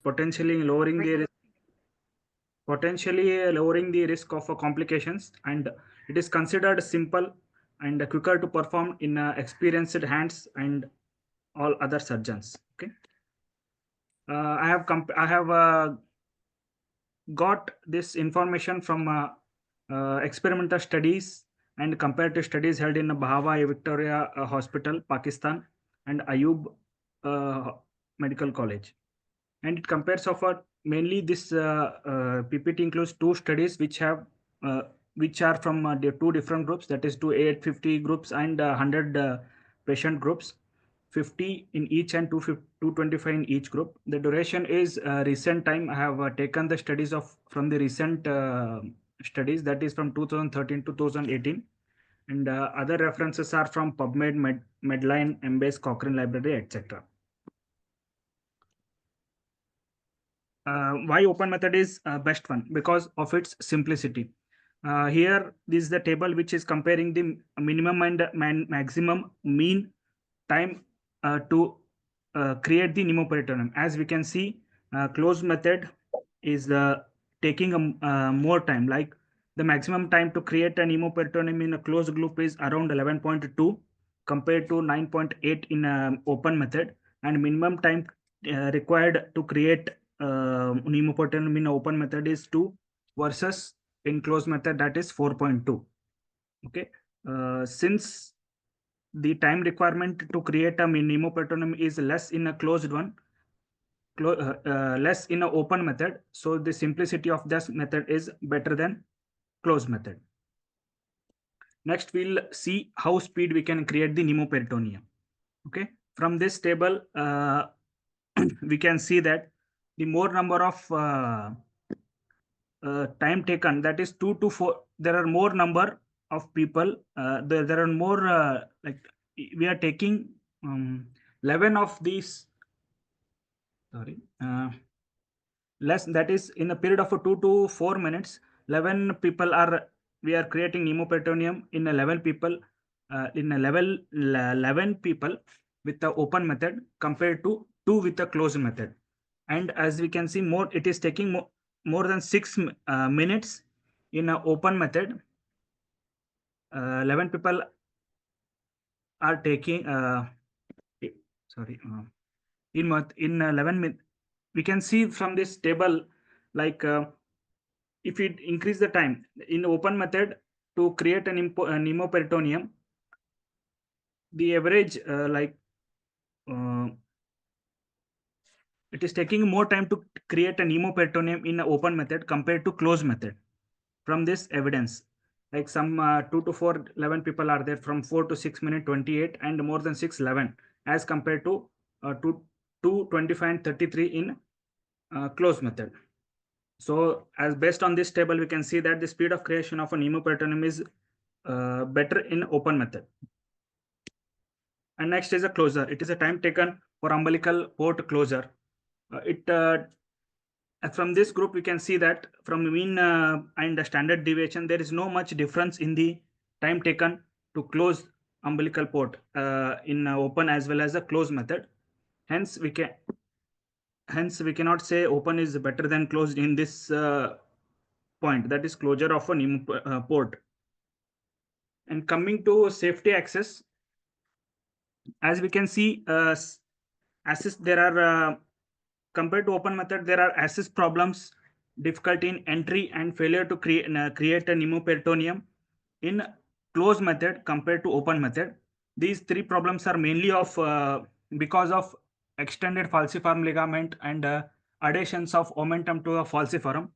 potentially lowering the risk of complications, and it is considered simple and quicker to perform in experienced hands and all other surgeons. Okay. I have got this information from experimental studies and comparative studies held in Bahawai Victoria Hospital, Pakistan, and Ayub uh, Medical College. And it compares of mainly this PPT includes two studies uh, which are from the two different groups, that is 850 groups and 100 patient groups, 50 in each and 225 in each group. The duration is recent time. I have taken the studies of from the recent studies, that is from 2013 to 2018, and other references are from PubMed, Medline, Embase, Cochrane Library, etc. Why open method is best one? Because of its simplicity. Here, this is the table which is comparing the minimum and maximum mean time to create the pneumoperitoneum. As we can see, closed method is taking more time. Like the maximum time to create a pneumoperitoneum in a closed loop is around 11.2 compared to 9.8 in open method, and minimum time required to create pneumoperitoneum in open method is 2 versus in closed method that is 4.2. Okay. Since the time requirement to create a pneumoperitoneum is less in a closed one, less in a open method, so the simplicity of this method is better than closed method. Next, we'll see how speed we can create the pneumoperitoneum. Okay. From this table, we can see that the more number of time taken, that is 2 to 4, there are more number of people, there are more like we are taking 11 of these, sorry, less, that is in a period of 2 to 4 minutes, 11 people are, we are creating pneumoperitoneum in 11 people, in a level 11 people with the open method compared to 2 with the closed method. And as we can see, more, it is taking more than 6 minutes in an open method. 11 people are taking sorry in 11 minutes. We can see from this table, like if we increase the time in open method to create an pneumoperitoneum, the average it is taking more time to create a pneumoperitoneum in an open method compared to closed method. From this evidence, like some 2 to 4 11 people are there, from 4 to 6 minute 28, and more than 6 11 as compared to 2 25 and 33 in closed method. So as based on this table, we can see that the speed of creation of a pneumoperitoneum is better in open method. And next is a closure. It is a time taken for umbilical port closure. From this group, we can see that from mean and the standard deviation, there is no much difference in the time taken to close umbilical port in open as well as a closed method. Hence, we cannot say open is better than closed in this point, that is closure of a port. And coming to safety access, as we can see, access, there are compared to open method, there are access problems, difficulty in entry, and failure to create a pneumoperitoneum in closed method compared to open method. These three problems are mainly of because of extended falciform ligament and adhesions of omentum to a falciform,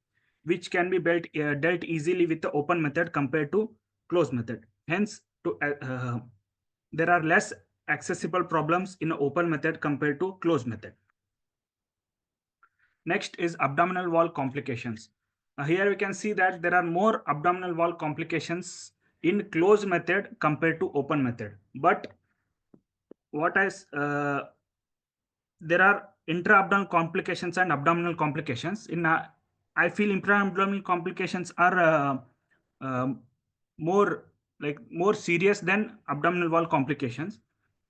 which can be dealt easily with the open method compared to closed method. Hence, there are less accessible problems in open method compared to closed method. Next is abdominal wall complications. Here we can see that there are more abdominal wall complications in closed method compared to open method. But what is there are intra-abdominal complications and abdominal complications. In I feel intra-abdominal complications are more serious than abdominal wall complications.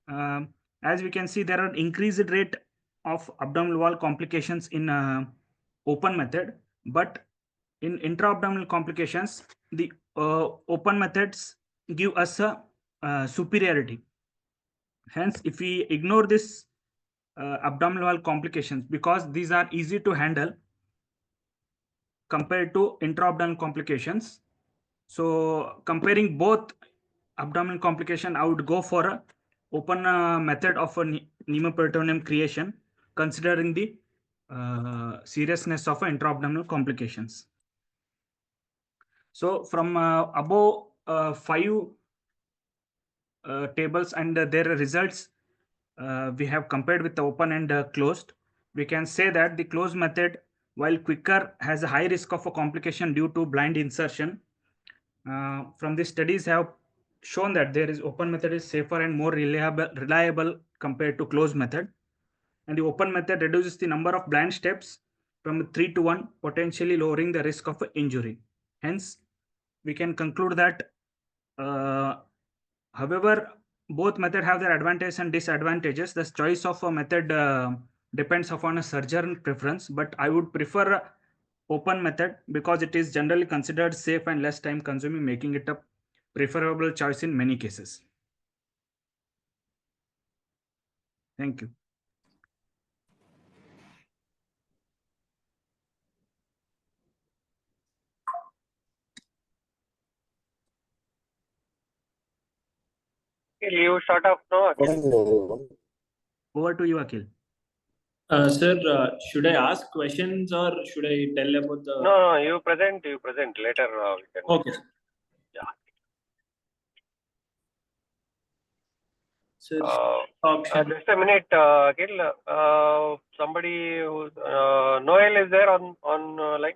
As we can see, there are increased rate of abdominal wall complications in open method, but in intra-abdominal complications, the open methods give us a superiority. Hence, if we ignore this abdominal wall complications, because these are easy to handle compared to intra-abdominal complications, so comparing both abdominal complication, I would go for a open method of a pneumoperitoneum creation, considering the seriousness of intra-abdominal complications. So from above 5 tables and their results we have compared with the open and closed, we can say that the closed method, while quicker, has a high risk of a complication due to blind insertion. From the studies have shown that there is open method is safer and more reliable compared to closed method, and the open method reduces the number of blind steps from 3 to 1, potentially lowering the risk of injury. Hence, we can conclude that however, both methods have their advantages and disadvantages. The choice of a method depends upon a surgeon preference, but I would prefer open method because it is generally considered safe and less time consuming, making it a preferable choice in many cases. Thank you. You shut up now, Akhil. Over to you, Akhil. Sir, should I ask questions or should I tell about the... No, you present. Later we can... Okay. Yeah. Sir, just a minute, Akhil. Somebody who's... Noel is there on line?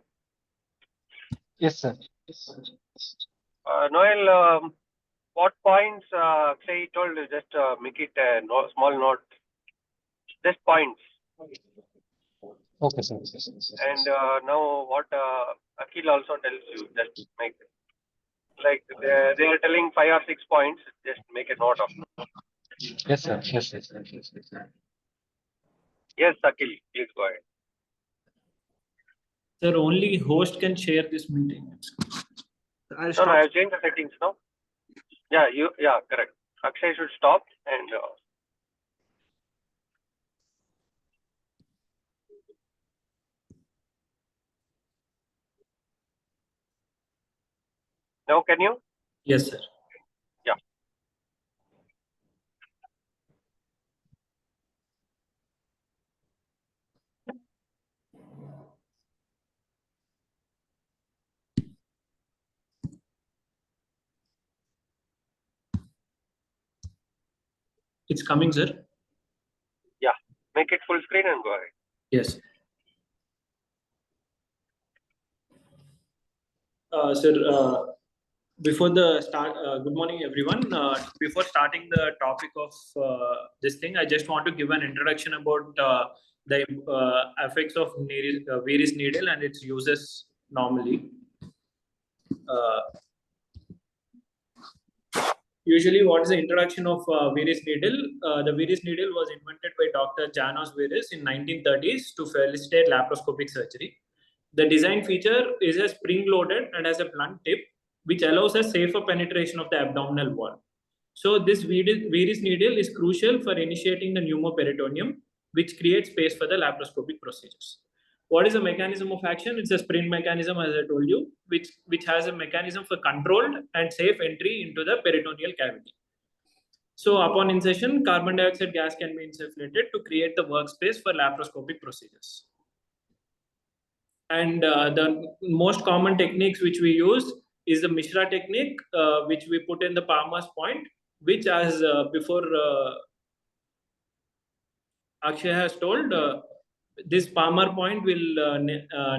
Yes, sir. Noel, what points Akshay told you, just make it a small note. Just points. Okay, sir. And now what Akhil also tells you, just make it. Like they are telling 5 or 6 points, just make a note of them. Yes, sir. Yes. Yes, Akhil, please go ahead. Sir, only host can share this meeting. I'll No, stop. I have changed the settings now. Yeah, correct. Akshay should stop and now can you? Yes, sir. Yeah. It's coming, sir. Yeah, make it full screen and go ahead. Yes. Sir, before the start, good morning, everyone. Before starting the topic of this thing, I just want to give an introduction about the effects of varus needle and its uses normally. Usually, what is the introduction of varus needle? The varus needle was invented by Dr. Janos Varus in 1930s to facilitate laparoscopic surgery. The design feature is a spring-loaded and has a blunt tip, which allows a safer penetration of the abdominal wall. So this varus needle is crucial for initiating the pneumoperitoneum, which creates space for the laparoscopic procedures. What is the mechanism of action? It's a sprint mechanism, as I told you, which has a mechanism for controlled and safe entry into the peritoneal cavity. So upon insertion, carbon dioxide gas can be insufflated to create the workspace for laparoscopic procedures. And the most common techniques which we use is the Mishra technique, which we put in the Palmer's point, which as before Akshay has told, this Palmer point will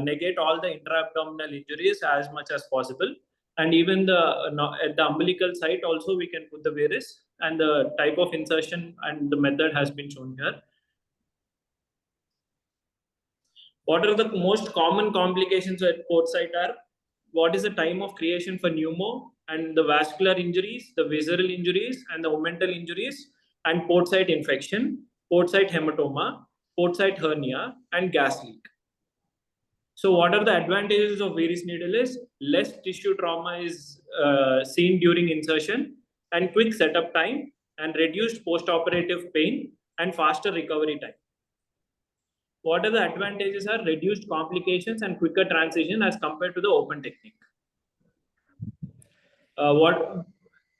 negate all the intra-abdominal injuries as much as possible. And even at the umbilical site also we can put the varus, and the type of insertion and the method has been shown here. What are the most common complications at port site are? What is the time of creation for pneumo, and the vascular injuries, the visceral injuries, and the omental injuries, and port site infection, port site hematoma, port site hernia, and gas leak. So what are the advantages of varus needle is less tissue trauma is seen during insertion, and quick setup time, and reduced post-operative pain, and faster recovery time. What are the advantages are reduced complications and quicker transition as compared to the open technique. What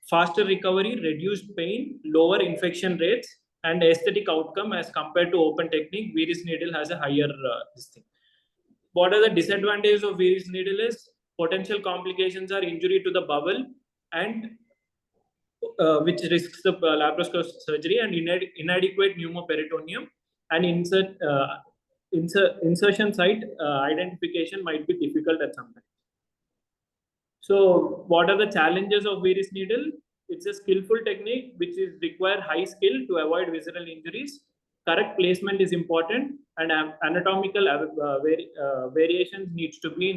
faster recovery, reduced pain, lower infection rates, and aesthetic outcome as compared to open technique. Varus needle has a higher this thing. What are the disadvantages of varus needle is potential complications are injury to the bowel and which risks the laparoscopic surgery, and inadequate pneumoperitoneum, and insertion site identification might be difficult at some time. So what are the challenges of varus needle? It's a skillful technique which is require high skill to avoid visceral injuries. Correct placement is important, and anatomical variations needs to be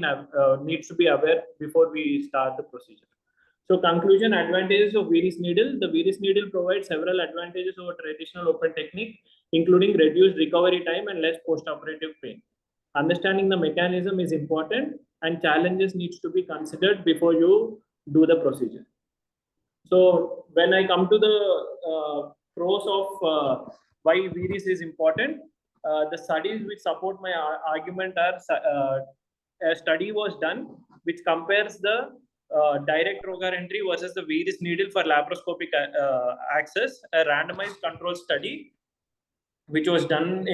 aware before we start the procedure. So conclusion, advantages of varus needle. The varus needle provides several advantages over traditional open technique, including reduced recovery time and less post-operative pain. Understanding the mechanism is important, and challenges needs to be considered before you do the procedure. So when I come to the pros of why varus is important, the studies which support my argument are a study was done which compares the direct trocar entry versus the varus needle for laparoscopic access, a randomized control study which was done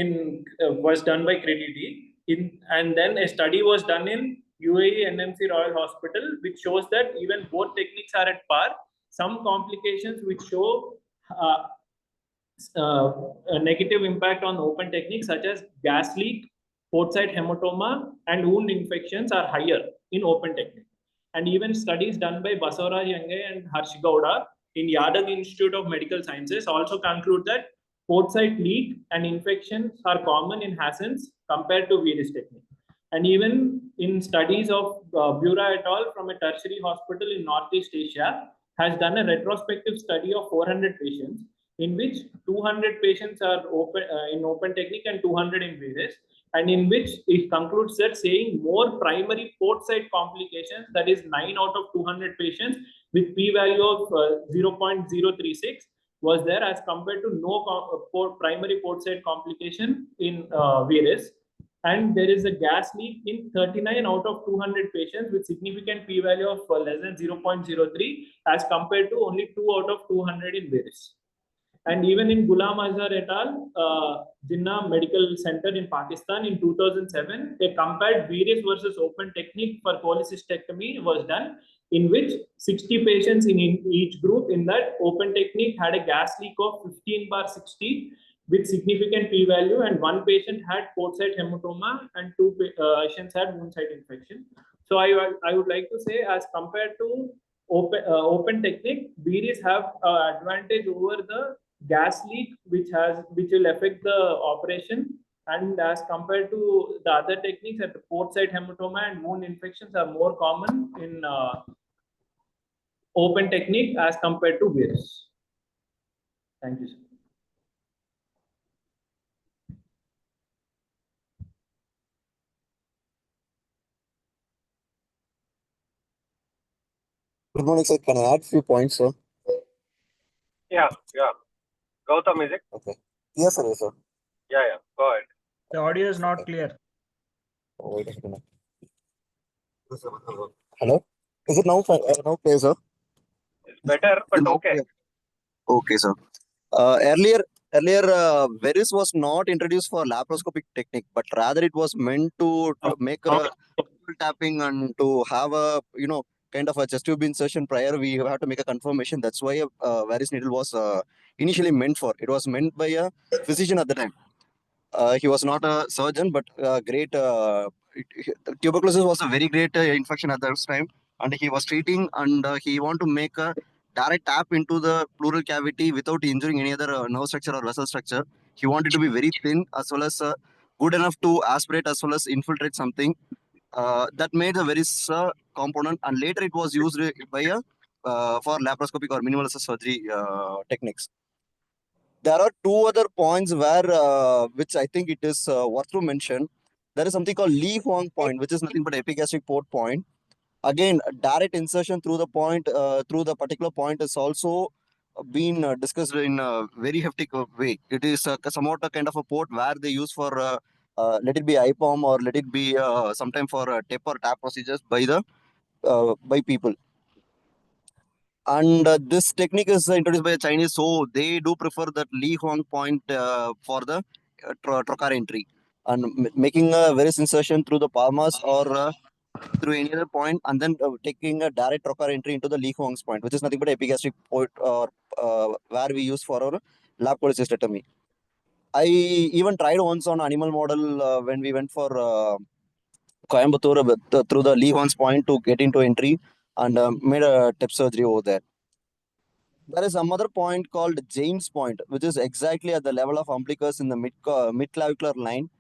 by Credity, and then a study was done in UAE NMC Royal Hospital, which shows that even both techniques are at par. Some complications which show a negative impact on open techniques, such as gas leak, port site hematoma, and wound infections are higher in open technique. And even studies done by Basavaraj Yange and Harsh Gowda in Yadag Institute of Medical Sciences also conclude that port site leak and infections are common in Hassan's compared to varus technique. And even in studies of Bura et al. From a tertiary hospital in Northeast Asia has done a retrospective study of 400 patients, in which 200 patients are in open technique and 200 in varus, and in which it concludes that saying more primary port site complications, that is 9 out of 200 patients with p-value of 0.036 was there, as compared to no primary port site complication in varus. And there is a gas leak in 39 out of 200 patients with significant p-value of less than 0.03 as compared to only 2 out of 200 in varus. And even in Ghulam Azhar et al., Jinnah Medical Center in Pakistan in 2007, they compared varus versus open technique for cholecystectomy was done, in which 60 patients in each group in that open technique had a gas leak of 15/60 with significant p-value, and 1 patient had port site hematoma and 2 patients had wound site infection. So I would like to say, as compared to open technique, varus have advantage over the gas leak, which will affect the operation, and as compared to the other techniques, that the port site hematoma and wound infections are more common in open technique as compared to varus. Thank you, sir. Good morning, sir. Can I add few points, sir? Yeah. Gautam, is it? Okay. Yes, sir. Yes, sir. Yeah. Go ahead. The audio is not clear. Oh, wait a second. Hello? Is it now clear, sir? It's better, but okay. Okay, sir. Earlier, varus was not introduced for laparoscopic technique, but rather it was meant to make a tapping and to have a kind of a chest tube insertion prior. We have to make a confirmation. That's why a varus needle was initially meant for. It was meant by a physician at the time. He was not a surgeon, but great. Tuberculosis was a very great infection at that time, and he was treating, and he want to make a direct tap into the pleural cavity without injuring any other nerve structure or vessel structure. He wanted to be very thin as well as good enough to aspirate as well as infiltrate something. That made a very component, and later it was used by for laparoscopic or minimal access surgery techniques. There are two other points where, which I think it is worth to mention. There is something called Li Huang point, which is nothing but epigastric port point. Again, direct insertion through the point, through the particular point is also been discussed in a very hectic way. It is somewhat a kind of a port where they use for, let it be IPOM or let it be sometime for TEP or TAP procedures by the by people. And this technique is introduced by the Chinese, so they do prefer that Li Huang point for the trocar entry, and making a various insertion through the palmas or through any other point, and then taking a direct trocar entry into the Li Huang's point, which is nothing but epigastric point, or where we use for our lap cholecystectomy. I even tried once on animal model when we went for Coimbatore through the Li Huang's point to get into entry, and made a TEP surgery over there. There is some other point called James point, which is exactly at the level of umbilicus in the mid clavicular line.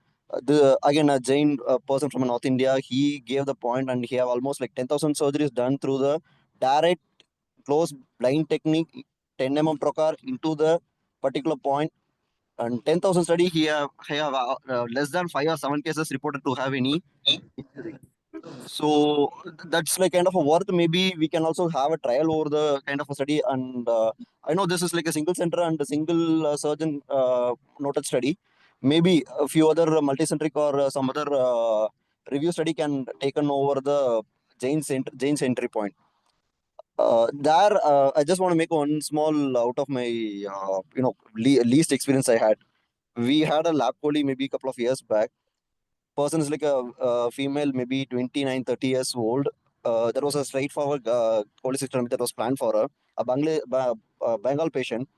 Again, a Jain person from North India, he gave the point, and he have almost like 10,000 surgeries done through the direct close blind technique, 10 mm trocar into the particular point, and 10,000 study. He have less than 5 or 7 cases reported to have any injury. So that's like kind of a worth. Maybe we can also have a trial over the kind of a study. And I know this is like a single center and a single surgeon noted study. Maybe a few other multicentric or some other review study can taken over the Jane's entry point. I just want to make one small out of my least experience I had. We had a lab poly maybe a couple of years back. Person is like a female, maybe 29, 30 years old. There was a straightforward cholecystectomy that was planned for her, a Bengal patient.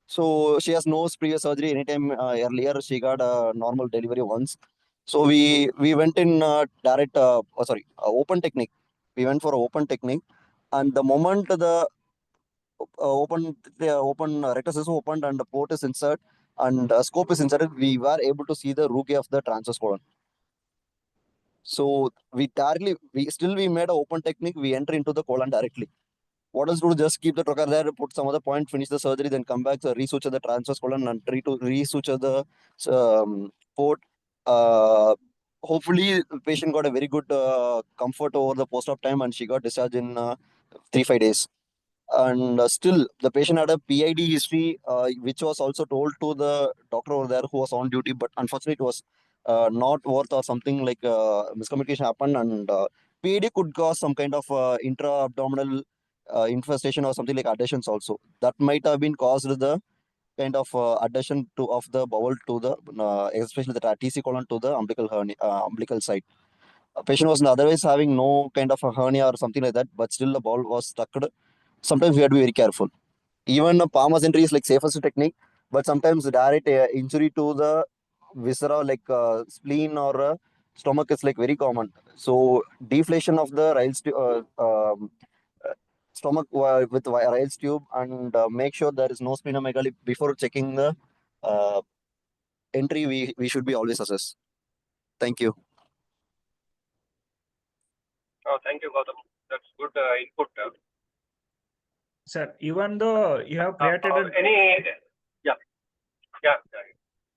So she has no previous surgery anytime earlier. She got a normal delivery once. So we went in direct, open technique. We went for open technique, and the moment the open rectus is opened and the port is inserted and scope is inserted, we were able to see the rugae of the transverse colon. So we made an open technique. We enter into the colon directly. What else to do? Just keep the trocar there, put some other point, finish the surgery, then come back, resuture the transverse colon and resuture the port. Hopefully, the patient got a very good comfort over the post-op time, and she got discharged in 3-5 days. And still, the patient had a PID history, which was also told to the doctor over there who was on duty, but unfortunately, it was not worth or something like miscommunication happened, and PID could cause some kind of intra-abdominal infestation or something like adhesions also. That might have been caused the kind of adhesion of the bowel to the, especially the TC colon to the umbilical side. A patient was otherwise having no kind of a hernia or something like that, but still the bowel was stuck. Sometimes we have to be very careful. Even a palmas entry is like safest technique, but sometimes direct injury to the viscera like spleen or stomach is like very common. So deflation of the stomach with Riles tube, and make sure there is no splenomegaly before checking the uh, entry. We should be always assess. Thank you. Oh, thank you, Gautam. That's good input. Sir, even though you have created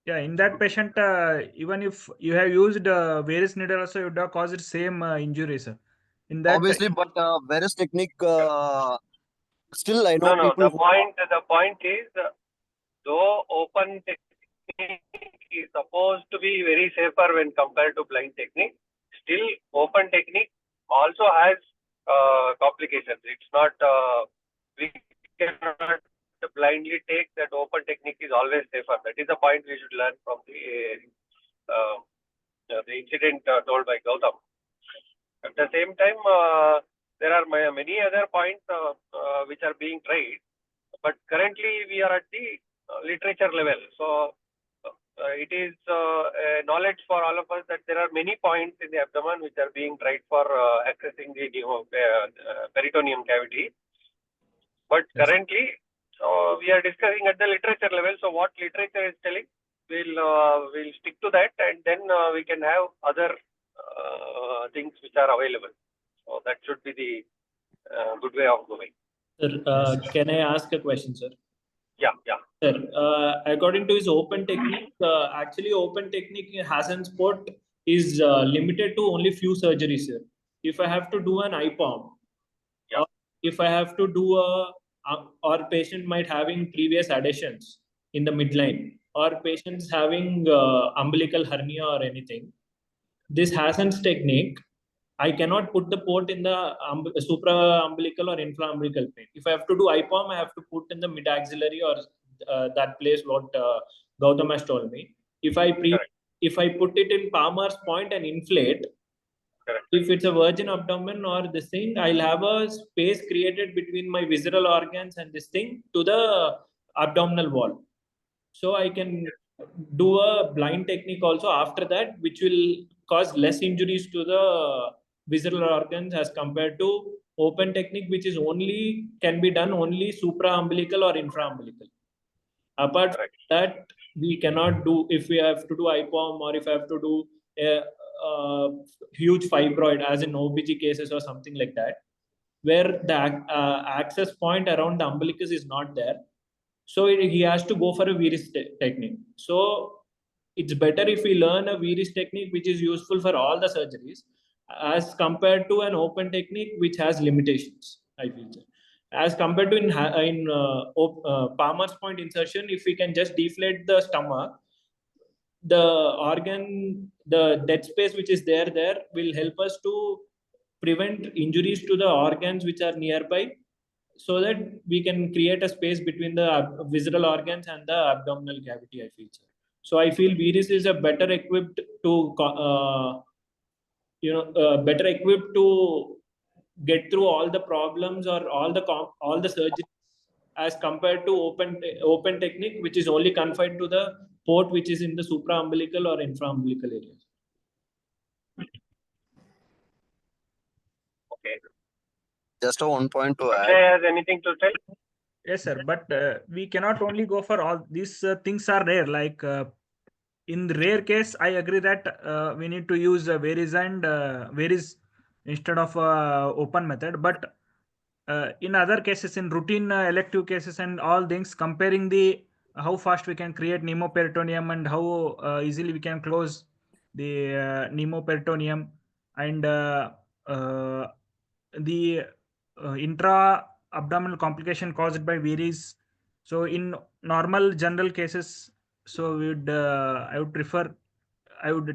in that patient, even if you have used various needle also, you would have caused same injury, sir. In that, Obviously, but various technique. Still, I know No. people. The point is, though open technique is supposed to be very safer when compared to blind technique, still open technique also has complications. It's not we cannot blindly take that open technique is always safer. That is the point we should learn from the incident told by Gautam. At the same time, there are many other points which are being tried, but currently we are at the literature level. So it is a knowledge for all of us that there are many points in the abdomen which are being tried for accessing the peritoneum cavity. But currently, we are discussing at the literature level. So what literature is telling, we'll stick to that, and then we can have other things which are available. So that should be the good way of going. Sir, can I ask a question, sir? Yeah, yeah. Sir, according to his open technique, actually open technique in Hassan's port is limited to only few surgeries, sir. If I have to do an IPOM, Yeah. or if I have to do or patient might having previous adhesions in the midline, or patients having umbilical hernia or anything, this Hassan's technique, I cannot put the port in the supra-umbilical or infra-umbilical plane. If I have to do IPOM, I have to put in the mid-axillary or that place what Gautam has told me. If I put it in Palmer's point and inflate, Correct. if it's a virgin abdomen or this thing, I'll have a space created between my visceral organs and this thing to the abdominal wall. So I can do a blind technique also after that, which will cause less injuries to the visceral organs as compared to open technique, which is only can be done only supra-umbilical or infra-umbilical. Apart from that, we cannot do if we have to do IPOM or if I have to do a huge fibroid, as in OBG cases or something like that, where the access point around the umbilicus is not there. So he has to go for a Viris technique. So it's better if we learn a Viris technique which is useful for all the surgeries as compared to an open technique which has limitations, I feel. As compared to in Palmer's point insertion, if we can just deflate the stomach, the organ, the dead space which is there will help us to prevent injuries to the organs which are nearby, so that we can create a space between the visceral organs and the abdominal cavity, I feel. So I feel Viris is a better equipped to better equipped to get through all the problems or all the surgeries as compared to open technique, which is only confined to the port which is in the supra-umbilical or infra-umbilical areas. Okay. Just a one point to add. Akshay has anything to tell? Yes, sir. But we cannot only go for all these things are rare. Like in the rare case, I agree that we need to use Veris and Veris instead of open method. But in other cases, in routine elective cases and all things, comparing the how fast we can create pneumoperitoneum and how easily we can close the pneumoperitoneum and the intra abdominal complication caused by Veris. So in normal general cases, so we would I would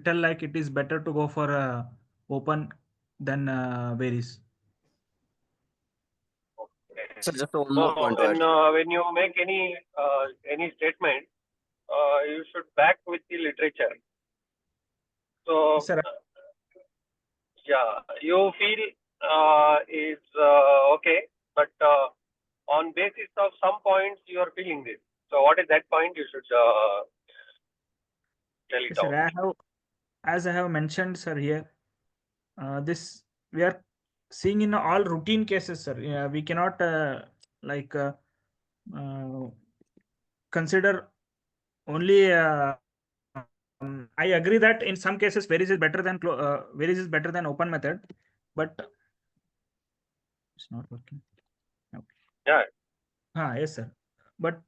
tell like it is better to go for open than Veris. So just one more point to add. When you make any statement, you should back with the literature. So Sir. Yeah, you feel is okay, but on basis of some points you are feeling this. So what is that point? You should tell it Yes, sir. out. As I have mentioned, sir, here, this we are seeing in all routine cases, sir. Yeah, we cannot like consider only. I agree that in some cases, Veris is better than open method, but it's not working. Okay. Yeah. Yes, sir. But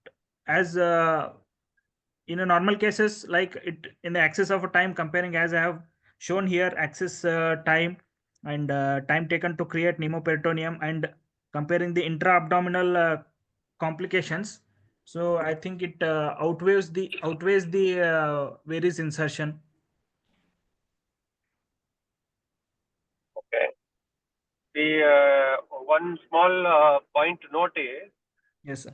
as in a normal cases, like it in the axis of a time comparing, as I have shown here, axis time and time taken to create pneumoperitoneum and comparing the intra-abdominal complications. So I think it outweighs the Veris insertion. Okay. The one small point to note is, Yes, sir.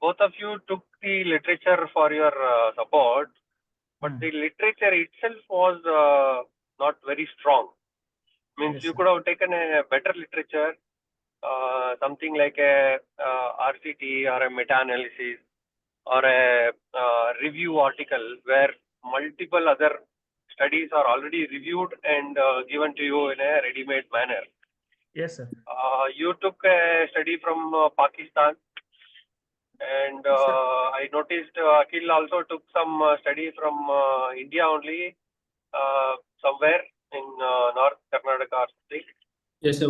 both of you took the literature for your support, but the literature itself was not very strong. Means Yes, you sir. could have taken a better literature, something like a RCT or a meta-analysis or a review article where multiple other studies are already reviewed and given to you in a ready-made manner. Yes, sir. You took a study from Pakistan, and I noticed Akhil also took some study from India only, somewhere in North Karnataka or something. Yes, sir.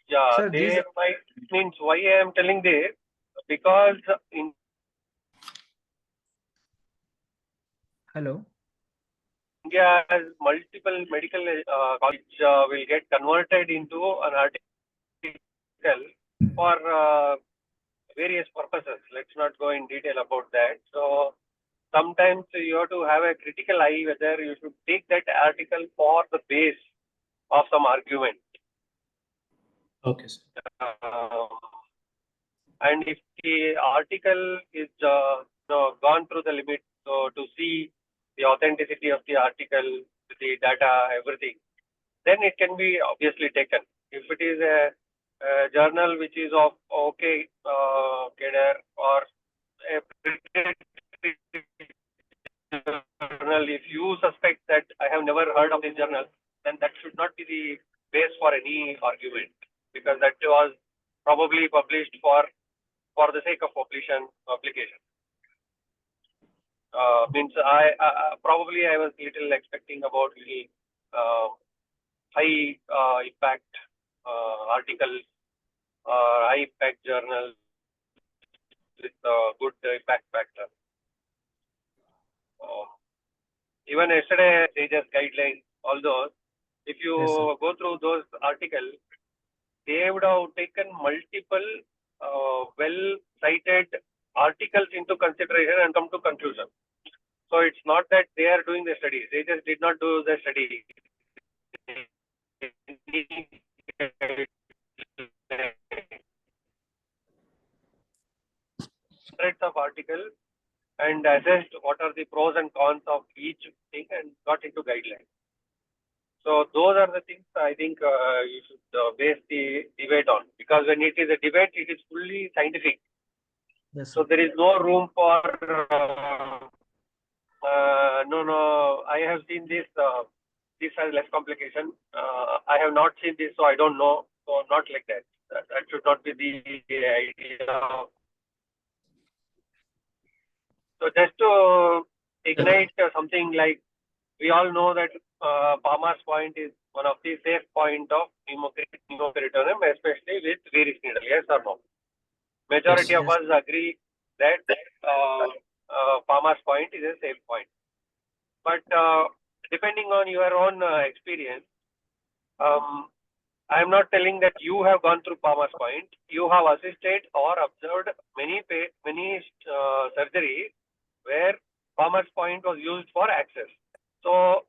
Yeah, Sir, they might means why I am telling this. because in Hello. India has multiple medical colleges will get converted into an article for various purposes. Let's not go in detail about that. So sometimes you have to have a critical eye whether you should take that article for the base of some argument. Okay, sir. And if the article is gone through the limit, so to see the authenticity of the article, the data, everything, then it can be obviously taken. If it is a journal which is of okay cadre or a journal, if you suspect that I have never heard of this journal, then that should not be the base for any argument, because that was probably published for the sake of publication. Means I probably I was little expecting about really high impact articles, high impact journals with good impact factor. Even yesterday, Sage's guidelines, all those, if you Yes, go through those articles, they would have taken multiple well-cited articles into consideration and come to conclusion. So it's not that they are doing the study. They just did not do the study. Hundreds of articles and assessed what are the pros and cons of each thing and got into guidelines. So those are the things I think you should base the debate on, because when it is a debate, it is fully scientific. yes, So there is no room for no. I have seen this. This has less complication. I have not seen this, so I don't know. So not like that. That should not be the idea. So just to ignite something like, we all know that Palmer's point is one of the safe point of pneumoperitoneum, especially with varus needle. Yes or no? Majority of Yes. us agree that Palmer's point is a safe point. But depending on your own experience, I am not telling that you have gone through Palmer's point. You have assisted or observed many surgeries where Palmer's point was used for access. So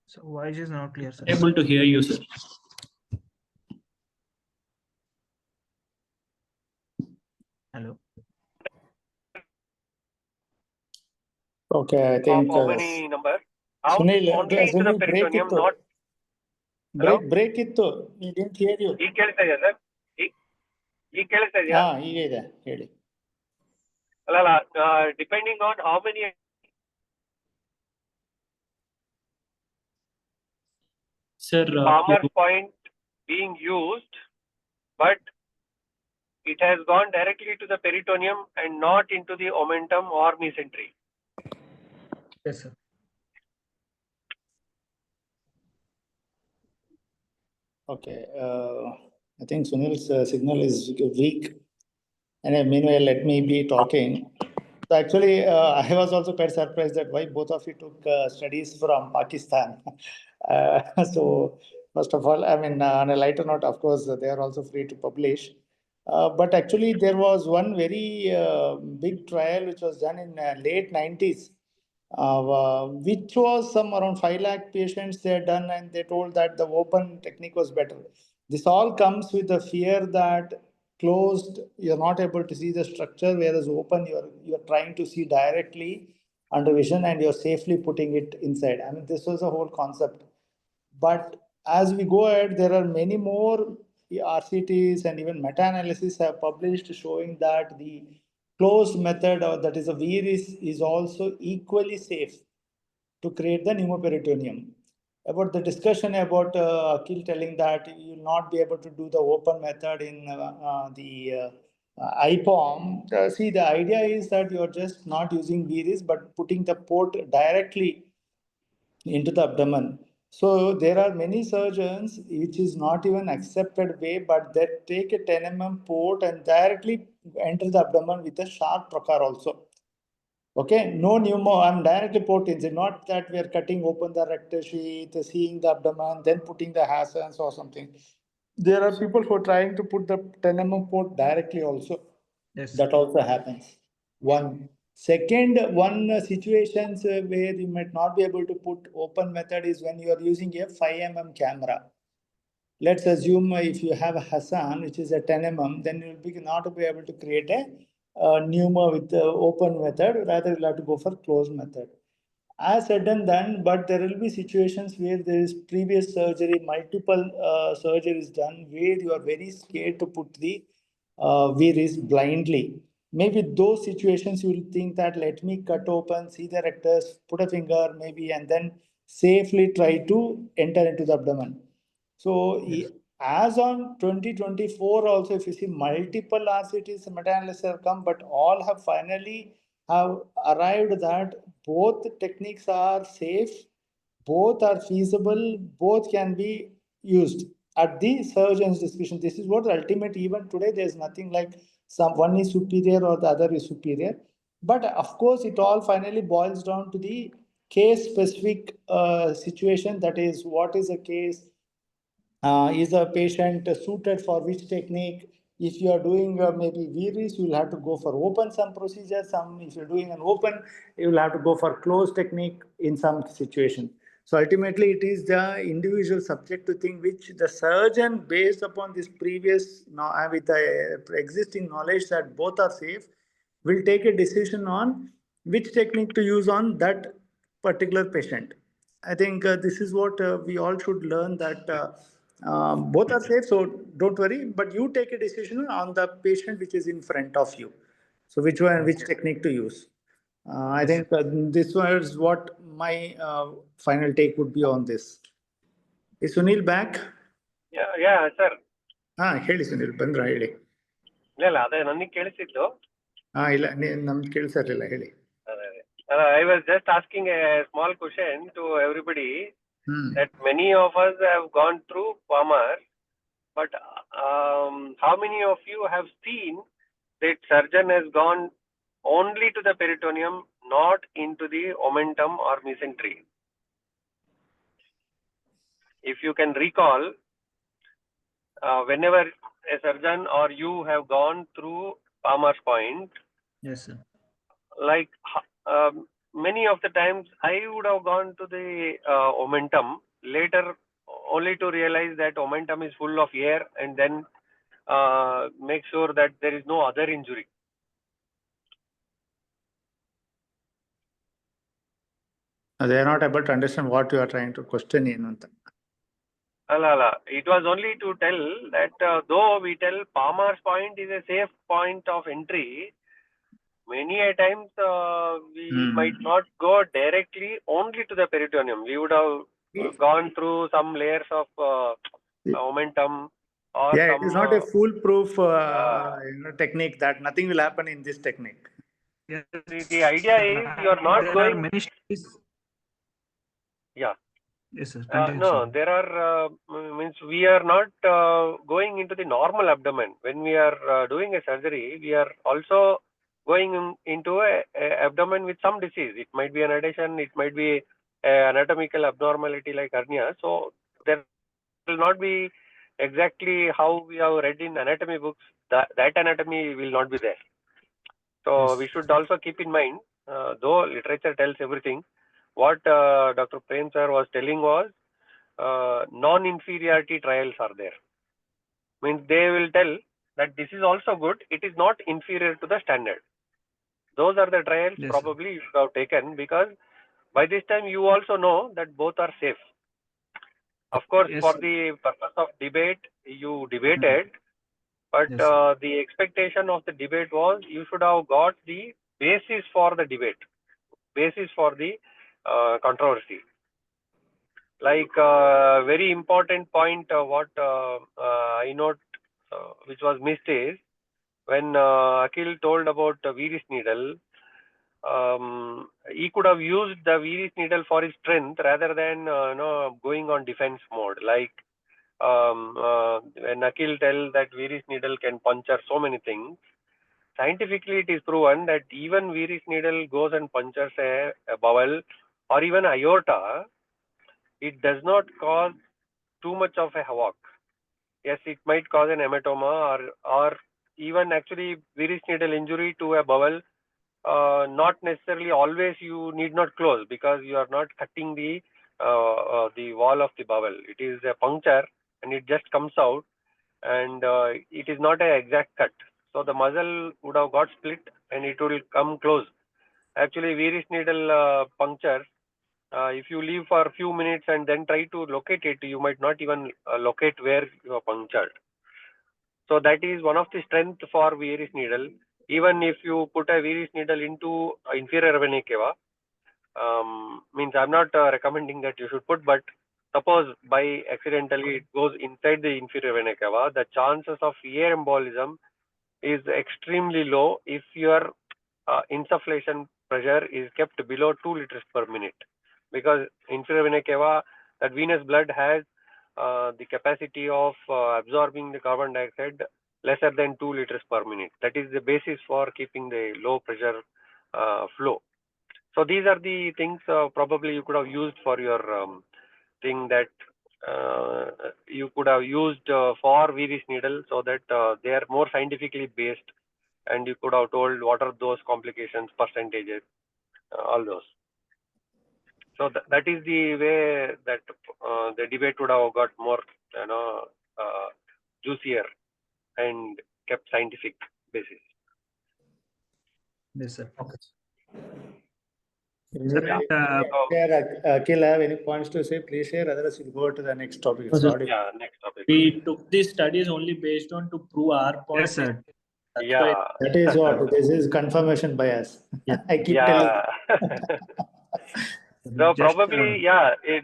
So voice is not clear, sir. Able to hear you, sir. Hello. Okay, I think how many numbers? How Sunil, only into the Sunil, break peritoneum, it. not Break it. He didn't hear you. ಈ ಕೇಳಿಸ್ತಾ ಇದೆಯಾ sir? ಈ ಕೇಳಿಸ್ತಾ ಇದೆಯಾ? ಈಗ ಇದೆ ಹೇಳಿ. ಅಲ್ಲ depending on how many Sir, Palmer's point being used, but it has gone directly to the peritoneum and not into the omentum or mesentery. Yes, sir. Okay, I think Sunil's signal is weak. And meanwhile, let me be talking. So actually, I was also quite surprised that why both of you took studies from Pakistan. So first of all, I mean, on a lighter note, of course, they are also free to publish. But actually, there was one very big trial which was done in late 90s, which was some around 5 lakh patients they had done, and they told that the open technique was better. This all comes with the fear that closed, you're not able to see the structure, whereas open, you're trying to see directly under vision and you're safely putting it inside. I mean, this was the whole concept. But as we go ahead, there are many more RCTs and even meta-analysis have published showing that the closed method, or that is a VRIS, is also equally safe to create the pneumoperitoneum. About the discussion about Akhil telling that you will not be able to do the open method in the IPOM, see, the idea is that you're just not using VRIS, but putting the port directly into the abdomen. So there are many surgeons which is not even accepted way, but they take a 10 mm port and directly enter the abdomen with a sharp procar also. Okay, no pneumo, I'm directly porting. It's not that we are cutting open the rectus sheath, seeing the abdomen, then putting the Hassans or something. There are people who are trying to put the 10 mm port directly also. Yes. That also happens. One. Second, situations where you might not be able to put open method is when you are using a 5 mm camera. Let's assume if you have a Hassan, which is a 10 mm, then you'll be not be able to create a pneumo with the open method. Rather, you'll have to go for closed method. As said and done, but there will be situations where there is previous surgery, multiple surgeries done, where you are very scared to put the VRIS blindly. Maybe those situations you will think that let me cut open, see the rectus, put a finger maybe, and then safely try to enter into the abdomen. So Yes. as on 2024 also, if you see multiple RCTs, meta-analysis have come, but all have finally have arrived that both techniques are safe, both are feasible, both can be used at the surgeon's discretion. This is what ultimate, even today, there's nothing like some one is superior or the other is superior. But of course, it all finally boils down to the case specific situation. That is, what is the case? Is a patient suited for which technique? If you are doing maybe VRIS, you will have to go for open some procedures. Some, if you're doing an open, you will have to go for closed technique in some situation. So ultimately, it is the individual subjective thing which the surgeon, based upon this previous, with the existing knowledge that both are safe, will take a decision on which technique to use on that particular patient. I think this is what we all should learn, that both are safe, so don't worry, but you take a decision on the patient which is in front of you. So which one, which technique to use. I Yes, think this was what my final take would be on this. Is Sunil back? Yeah, sir. ಹೇಳಿ ಸುನಿಲ್, ಬಂದ್ರ ಹೇಳಿ. ಇಲ್ಲ ಅದೇ ನನಗೆ ಕೇಳಿಸಿದ್ದು. ಇಲ್ಲ ನಮ್ಗೆ ಕೇಳಿಸಿರ್ಲಿಲ್ಲ, ಹೇಳಿ. I was just asking a small question to everybody, that many of us have gone through PAMR, but how many of you have seen that surgeon has gone only to the peritoneum, not into the omentum or mesentery? If you can recall, whenever a surgeon or you have gone through Palmer's point, yes, sir. like many of the times I would have gone to the omentum later, only to realize that omentum is full of air, and then make sure that there is no other injury. They are not able to understand what you are trying to question in. It was only to tell that though we tell Palmer's point is a safe point of entry, many a times we might not go directly only to the peritoneum. We would have gone through some layers of omentum or some. It is not a foolproof technique that nothing will happen in this technique. Yes. The idea is you are not there going. Are many studies. Yeah. Yes, sir. No, there are means we are not going into the normal abdomen. When we are doing a surgery, we are also going into a abdomen with some disease. It might be an adhesion, it might be an anatomical abnormality like hernia. So there will not be exactly how we have read in anatomy books. That anatomy will not be there. So Yes. we should also keep in mind, though literature tells everything, what Dr. Prem sir was telling was non-inferiority trials are there. Means they will tell that this is also good, it is not inferior to the standard. Those are the trials, yes, probably you should have taken, because by this time you also know that both are safe. Of course, yes, for the purpose of debate, you debated, but yes, the expectation of the debate was you should have got the basis for the debate, basis for the controversy. Like very important point, what I note which was missed is when Akhil told about the Viris needle, he could have used the Viris needle for his strength rather than going on defense mode. Like when Akhil tells that Viris needle can puncture so many things, scientifically it is proven that even Viris needle goes and punctures a bowel or even aorta, it does not cause too much of a havoc. Yes, it might cause an hematoma or even actually Viris needle injury to a bowel. Not necessarily always you need not close because you are not cutting the wall of the bowel. It is a puncture and it just comes out, and it is not an exact cut. So the muscle would have got split and it will come close. Actually, Viris needle puncture, if you leave for a few minutes and then try to locate it, you might not even locate where you are punctured. So that is one of the strength for Viris needle. Even if you put a Viris needle into inferior vena cava, means I'm not recommending that you should put, but suppose by accidentally it goes inside the inferior vena cava, the chances of air embolism is extremely low if your insufflation pressure is kept below 2 liters per minute, because inferior vena cava, that venous blood has the capacity of absorbing the carbon dioxide lesser than 2 liters per minute. That is the basis for keeping the low pressure flow. So these are the things probably you could have used for your thing that you could have used for Viris needle, so that they are more scientifically based, and you could have told what are those complications, percentages, all those. So that is the way that the debate would have got more, juicier and kept scientific basis. Yes, sir. Okay. And, Akhil, have any points to say? Please share. Otherwise, we'll go to the next topic. No, sir. Yeah, next topic. We took these studies only based on to prove our point. yes, sir. That's Yeah. why- That is what this is, confirmation bias. Yeah. I keep Yeah. So Just, probably,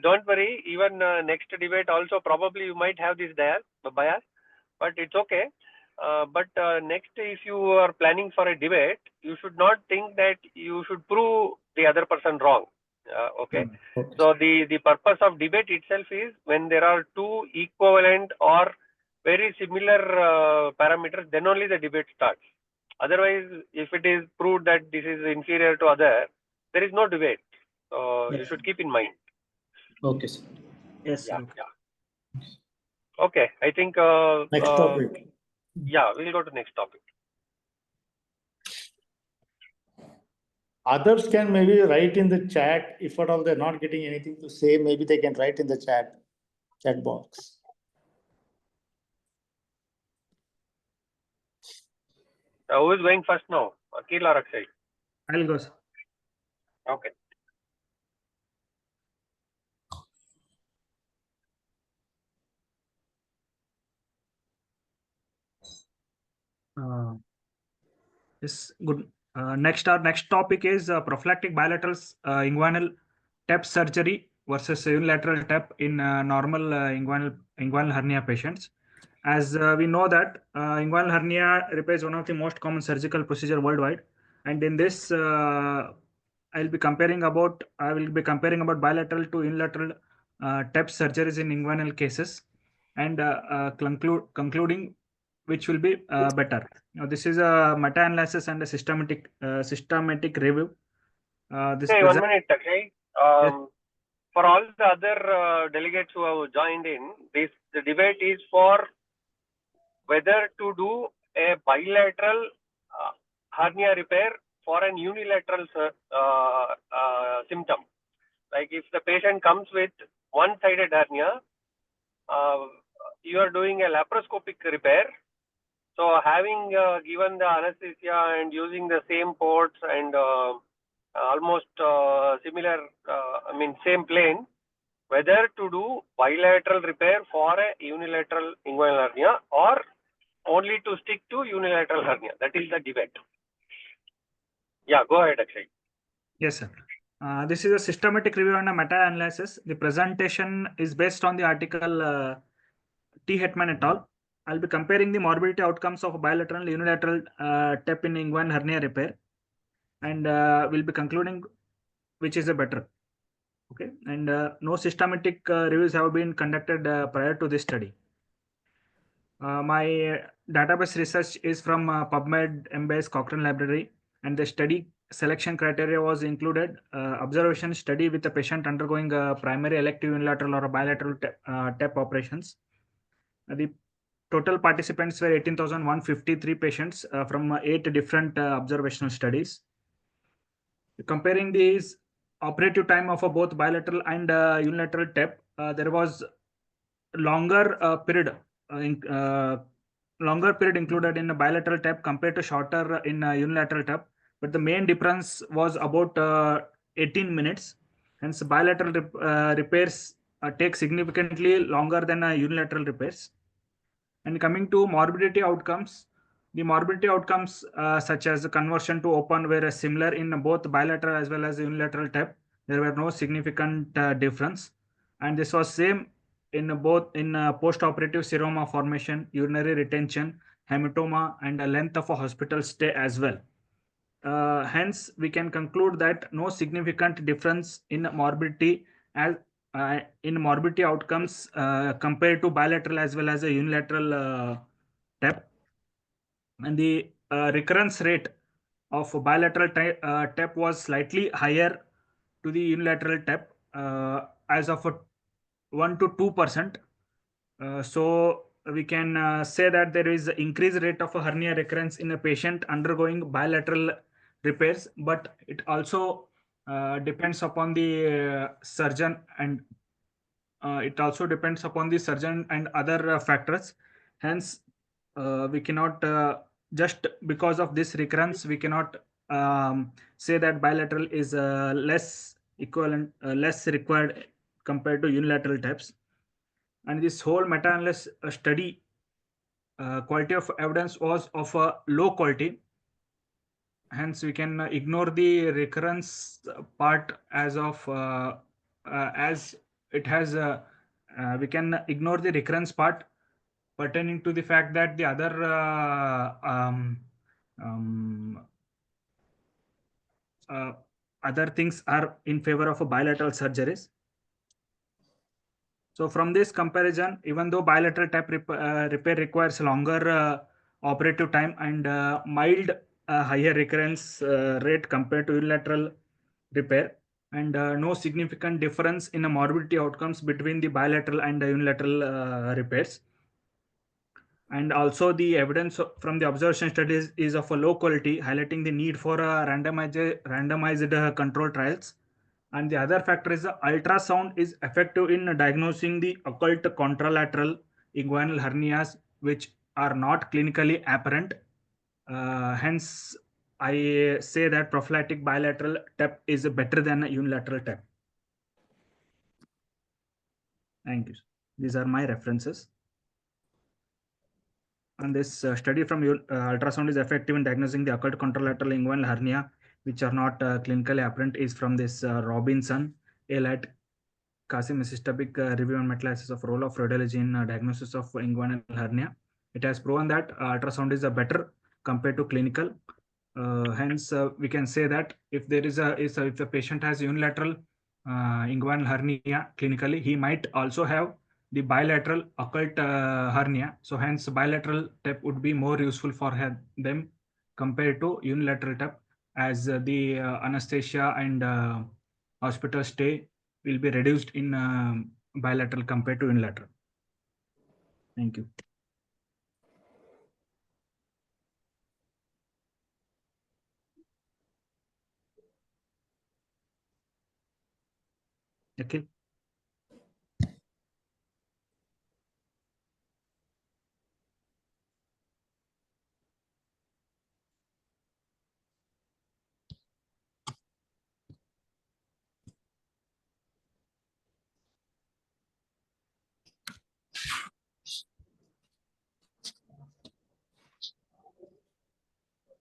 don't worry. Even next debate also probably you might have this bias, but it's okay. But next, if you are planning for a debate, you should not think that you should prove the other person wrong. Okay. Okay. So the purpose of debate itself is when there are two equivalent or very similar parameters, then only the debate starts. Otherwise, if it is proved that this is inferior to other, there is no debate. So you should keep in mind. Okay, sir. yes, sir. Yeah. Okay, I think Next topic. yeah, we'll go to next topic. Others can maybe write in the chat. If at all they're not getting anything to say, maybe they can write in the chat box. Who is going first now? Akhil or Akshay? I'll go, sir. Okay. Yes, good. Our next topic is prophylactic bilateral inguinal TEP surgery versus unilateral TEP in normal inguinal hernia patients. As we know that inguinal hernia repair is one of the most common surgical procedure worldwide, and in this I will be comparing about bilateral to unilateral TEP surgeries in inguinal cases, and concluding which will be better. Now, this is a meta-analysis and a systematic review. This Hey, 1 present. minute, Akshay. Yes. For all the other delegates who have joined in, the debate is for whether to do a bilateral hernia repair for an unilateral symptom. Like if the patient comes with one-sided hernia, you are doing a laparoscopic repair. So having given the anesthesia and using the same ports and almost similar, same plane, whether to do bilateral repair for a unilateral inguinal hernia or only to stick to unilateral hernia. That is the debate. Yeah, go ahead, Akshay. Yes, sir. This is a systematic review and a meta-analysis. The presentation is based on the article T. Hetman et al. I'll be comparing the morbidity outcomes of bilateral and unilateral TEP in inguinal hernia repair, and we'll be concluding which is the better. Okay, and no systematic reviews have been conducted prior to this study. My database research is from PubMed MBS Cochrane Library, and the study selection criteria was included observation study with a patient undergoing primary elective unilateral or bilateral TEP operations. The total participants were 18,153 patients from 8 different observational studies. Comparing these operative time of both bilateral and unilateral TEP, there was longer period included in a bilateral TEP compared to shorter in unilateral TEP, but the main difference was about 18 minutes. Hence, bilateral repairs take significantly longer than unilateral repairs. And coming to morbidity outcomes, the morbidity outcomes such as conversion to open were similar in both bilateral as well as unilateral TEP. There were no significant difference, and this was same in both in post-operative seroma formation, urinary retention, hematoma, and the length of a hospital stay as well. Hence, we can conclude that no significant difference in morbidity as in morbidity outcomes compared to bilateral as well as a unilateral TEP, and the recurrence rate of bilateral TEP was slightly higher to the unilateral TEP as of 1 to 2%. So we can say that there is increased rate of a hernia recurrence in a patient undergoing bilateral repairs, but it also depends upon the surgeon, and other factors. Hence, we cannot just because of this recurrence, we cannot say that bilateral is less required compared to unilateral TEPs. And this whole meta-analysis study quality of evidence was of a low quality. Hence, we can ignore the recurrence part as it has. We can ignore the recurrence part pertaining to the fact that the other things are in favor of a bilateral surgeries. So from this comparison, even though bilateral TEP repair requires longer operative time and mild higher recurrence rate compared to unilateral repair, and no significant difference in the morbidity outcomes between the bilateral and unilateral repairs. And also the evidence from the observation studies is of a low quality, highlighting the need for randomized control trials. And the other factor is the ultrasound is effective in diagnosing the occult contralateral inguinal hernias, which are not clinically apparent. Hence, I say that prophylactic bilateral TEP is better than a unilateral TEP. Thank you. These are my references. And this study from ultrasound is effective in diagnosing the occult contralateral inguinal hernia, which are not clinically apparent, is from this Robinson, Elite, Kasim Systemic review and meta-analysis of role of radiology in diagnosis of inguinal hernia. It has proven that ultrasound is better compared to clinical. Hence, we can say that if there is if the patient has unilateral inguinal hernia clinically, he might also have the bilateral occult hernia. So hence, bilateral TEP would be more useful for them compared to unilateral TEP, as the anesthesia and hospital stay will be reduced in bilateral compared to unilateral. Thank you. Okay.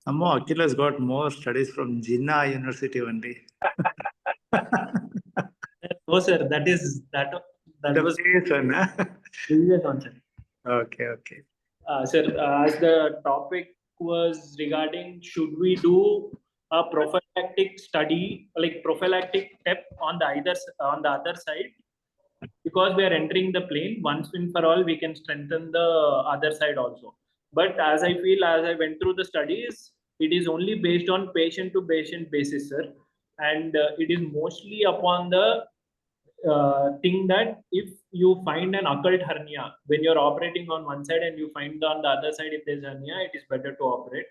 Somehow Akhil has got more studies from Jinnah University only. No, sir, that was Previous one, huh? previous one, sir. Okay. Sir, as the topic was regarding should we do a prophylactic study, like prophylactic TEP on the other side, because we are entering the plane once and for all, we can strengthen the other side also. But as I feel, as I went through the studies, it is only based on patient to patient basis, sir, and it is mostly upon the thing that if you find an occult hernia when you're operating on one side and you find on the other side if there's hernia, it is better to operate.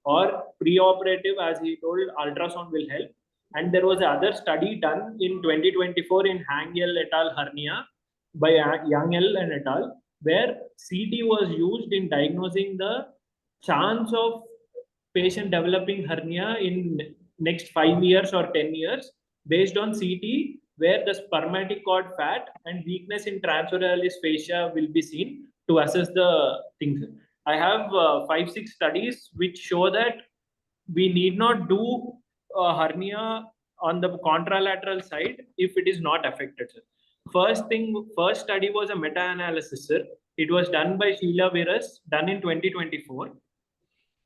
Or pre-operative, as he told, ultrasound will help. And there was another study done in 2024 in Hangel et al. Hernia by Young L and et al., where CT was used in diagnosing the chance of patient developing hernia in next 5 years or 10 years based on CT, where the spermatic cord fat and weakness in transversalis fascia will be seen to assess the things. I have 5-6 studies which show that we need not do a hernia on the contralateral side if it is not affected, sir. First study was a meta-analysis, sir. It was done by Sheila Virus, done in 2024.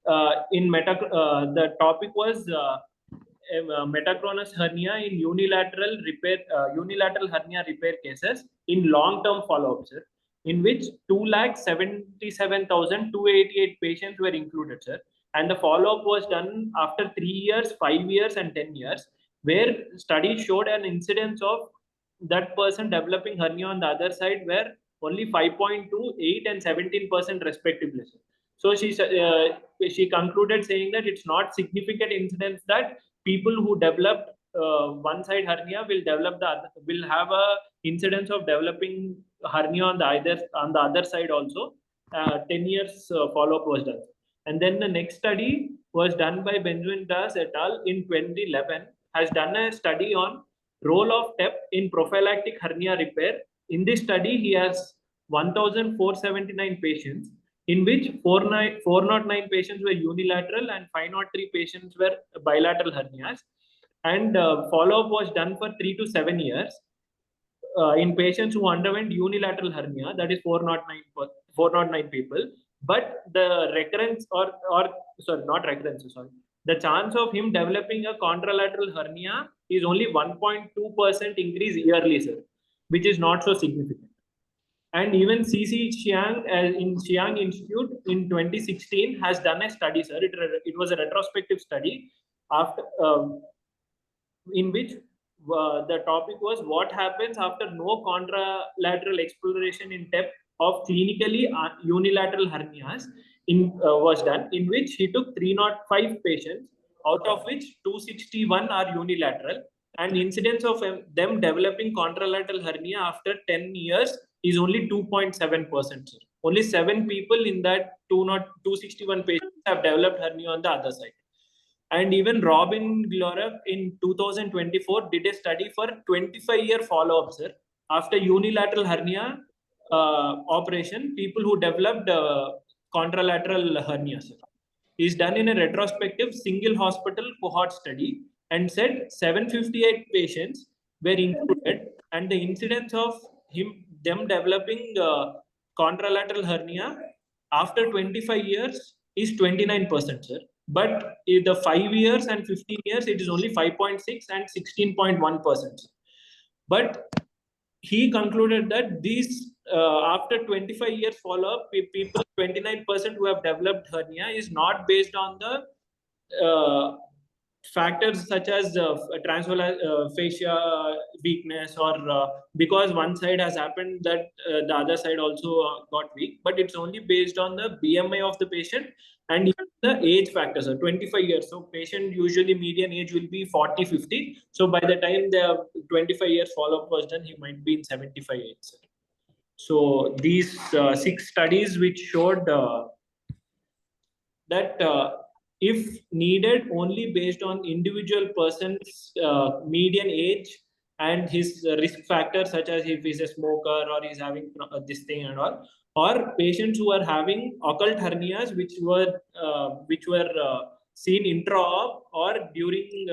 The topic was metachronous hernia in unilateral hernia repair cases in long-term follow-up, sir, in which 277,288 patients were included, sir. And the follow-up was done after 3 years, 5 years, and 10 years, where studies showed an incidence of that person developing hernia on the other side were only 5.2, 8, and 17% respectively, sir. So she concluded saying that it's not significant incidence that people who developed one side hernia will have a incidence of developing hernia on the other side also. 10 years follow-up was done. And then the next study was done by Benjamin Das et al. In 2011, has done a study on role of TEP in prophylactic hernia repair. In this study, he has 1,479 patients, in which 409 patients were unilateral and 503 patients were bilateral hernias. And follow-up was done for 3 to 7 years in patients who underwent unilateral hernia, that is 409 people. But the recurrence the chance of him developing a contralateral hernia is only 1.2% increase yearly, sir, which is not so significant. And even CC Xiang in Xiang Institute in 2016 has done a study, sir. It was a retrospective study after in which the topic was what happens after no contralateral exploration in TEP of clinically unilateral hernias was done, in which he took 305 patients, out of which 261 are unilateral, and incidence of them developing contralateral hernia after 10 years is only 2.7%. Only 7 people in that 261 patients have developed hernia on the other side. And even Robin Glorup in 2024 did a study for 25-year follow-up, sir, after unilateral hernia operation, people who developed contralateral hernia, sir. Is done in a retrospective single hospital cohort study and said 758 patients were included, and the incidence of them developing contralateral hernia after 25 years is 29%, sir. But in the 5 years and 15 years, it is only 5.6 and 16.1%. But he concluded that these after 25 years follow-up, people 29% who have developed hernia is not based on the factors such as transversalis fascia weakness or because one side has happened that the other side also got weak, but it's only based on the BMI of the patient and the age factors, 25 years. So patient usually median age will be 40, 50. So by the time the 25 years follow-up was done, he might be in 75 years. So these 6 studies which showed that if needed, only based on individual person's median age and his risk factors, such as if he's a smoker or he's having this thing and all, or patients who are having occult hernias which were seen intra-op or during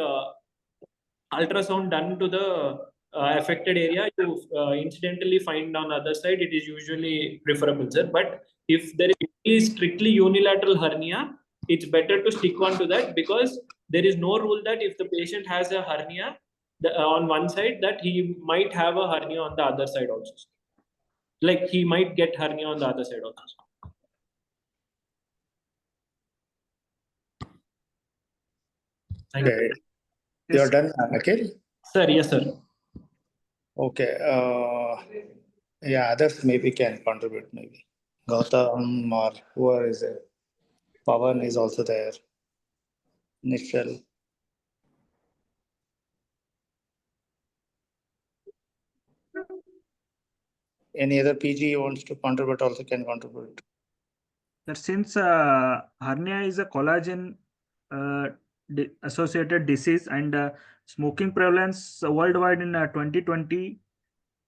ultrasound done to the affected area, you incidentally find on the other side, it is usually preferable, sir. But If there is strictly unilateral hernia, it's better to stick on to that, because there is no rule that if the patient has a hernia on one side, that he might have a hernia on the other side also. Like he might get hernia on the other side also. Thank you. Okay. Yes. You're done, Akhil? Sir, yes, sir. Okay. Yeah, others maybe can contribute, maybe. Gautam or whoever is there. Pawan is also there. Nishal. Any other PG wants to contribute also can contribute. That since hernia is a collagen associated disease, and smoking prevalence worldwide in 2020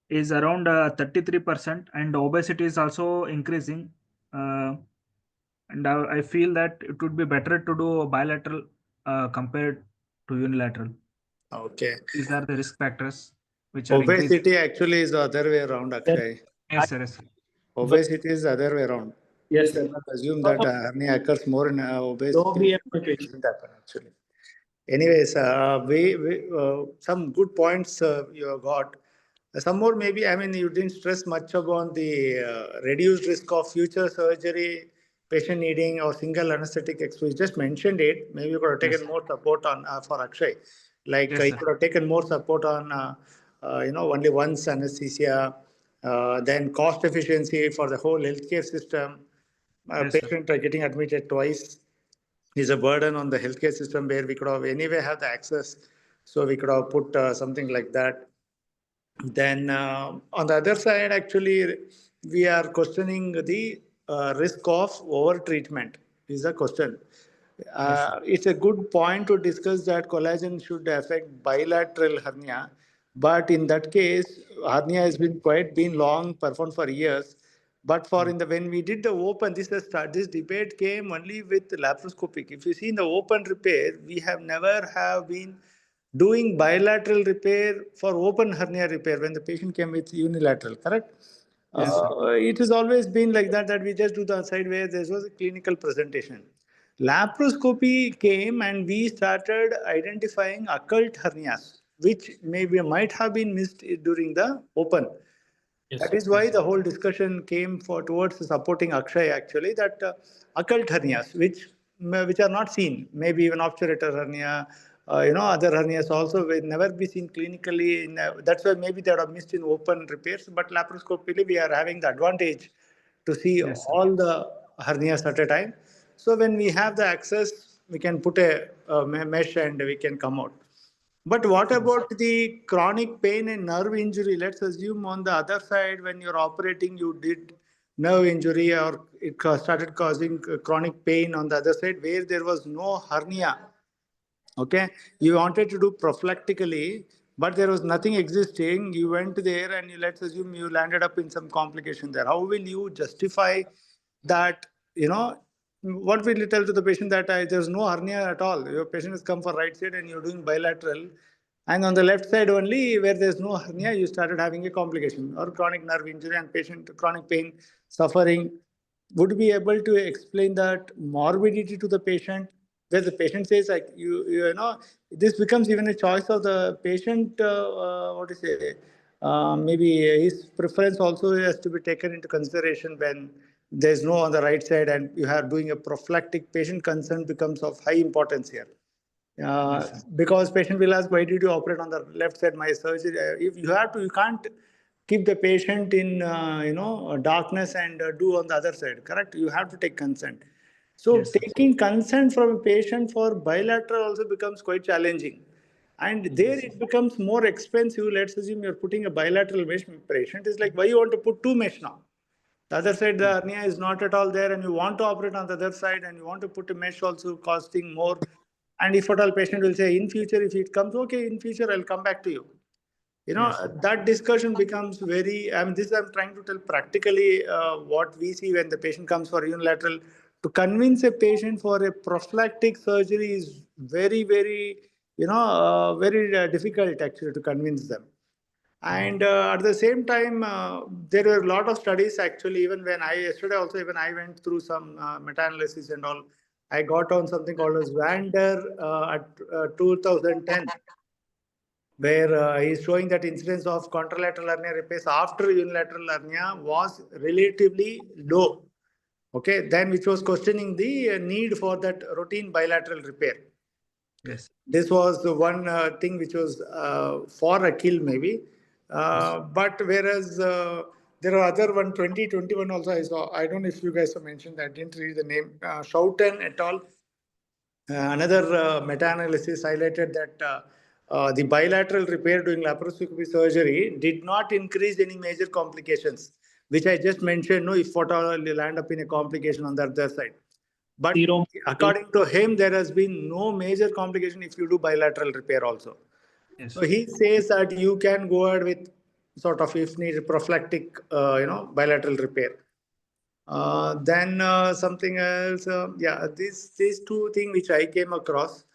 is around 33%, and obesity is also increasing. And I feel that it would be better to do bilateral compared to unilateral. Okay. These are the risk factors which are increasing. Obesity actually is the other way around, Akshay. Yes, sir. Yes, sir. Obesity is the other way around. Yes, sir. Assume that hernia occurs more in Low obesity. BM situation. Doesn't happen actually. Anyways, some good points you have got. Some more maybe, I mean, you didn't stress much about the reduced risk of future surgery, patient needing or single anesthetic exposure. You just mentioned it. Maybe you could have taken Yes. more support on for Akshay. Like Yes, you sir. could have taken more support on, only once anesthesia, then cost efficiency for the whole healthcare system. Yes, sir. Patient are getting admitted twice is a burden on the healthcare system, where we could have anyway have the access. So we could have put something like that. Then on the other side, actually, we are questioning the risk of over treatment is a question. Yes, sir. It's a good point to discuss that collagen should affect bilateral hernia, but in that case, hernia has been long performed for years. But for in the when we did the open, this debate came only with laparoscopic. If you see in the open repair, we have never have been doing bilateral repair for open hernia repair when the patient came with unilateral, correct? Yes, sir. It has always been like that we just do the side where there was a clinical presentation. Laparoscopy came and we started identifying occult hernias, which maybe might have been missed during the open. Yes. That is why the whole discussion came towards supporting Akshay actually, that occult hernias, which are not seen, maybe even obturator hernia, other hernias also will never be seen clinically. That's why maybe they are missed in open repairs, but laparoscopically we are having the advantage to see Yes, sir. all the hernias at a time. So when we have the access, we can put a mesh and we can come out. But what about the chronic pain and nerve injury? Let's assume on the other side, when you're operating, you did nerve injury or it started causing chronic pain on the other side where there was no hernia. Okay, you wanted to do prophylactically, but there was nothing existing. You went there and let's assume you landed up in some complication there. How will you justify that? What will you tell to the patient that there's no hernia at all? Your patient has come for right side and you're doing bilateral. And on the left side only, where there's no hernia, you started having a complication or chronic nerve injury and patient chronic pain, suffering. Would be able to explain that morbidity to the patient, where the patient says like this becomes even a choice of the patient. What to say? Maybe his preference also has to be taken into consideration when there's no on the right side and you are doing a prophylactic. Patient consent becomes of high importance here. Because patient will ask, why did you operate on the left side? My surgery. If you have to, you can't keep the patient in darkness and do on the other side. Correct? You have to take consent. So Yes, sir. taking consent from a patient for bilateral also becomes quite challenging. And there it becomes more expensive. Let's assume you're putting a bilateral mesh. Patient is like, why you want to put two mesh now? The other side, the hernia is not at all there, and you want to operate on the other side, and you want to put a mesh also costing more. And if at all, patient will say, in future, if it comes, okay, in future, I'll come back to you. Yes, sir. That discussion becomes very, this I'm trying to tell practically what we see when the patient comes for unilateral. To convince a patient for a prophylactic surgery is very, very, very difficult actually to convince them. And at the same time, there were a lot of studies actually. Even when yesterday also, even I went through some meta-analysis and all. I got on something called as Vander at 2010, where he's showing that incidence of contralateral hernia repairs after unilateral hernia was relatively low. Okay, then which was questioning the need for that routine bilateral repair. Yes. This was the one thing which was for Akhil maybe. But whereas there are other 2021 also I saw. I don't know if you guys have mentioned. I didn't read the name. Schouten et al. Another meta-analysis highlighted that the bilateral repair during laparoscopy surgery did not increase any major complications, which I just mentioned. No, if at all you land up in a complication on the other side. But according to him, there has been no major complication if you do bilateral repair also. Yes. So he says that you can go ahead with sort of, if needed, prophylactic, bilateral repair. Then something else, yeah, these two things which I came across.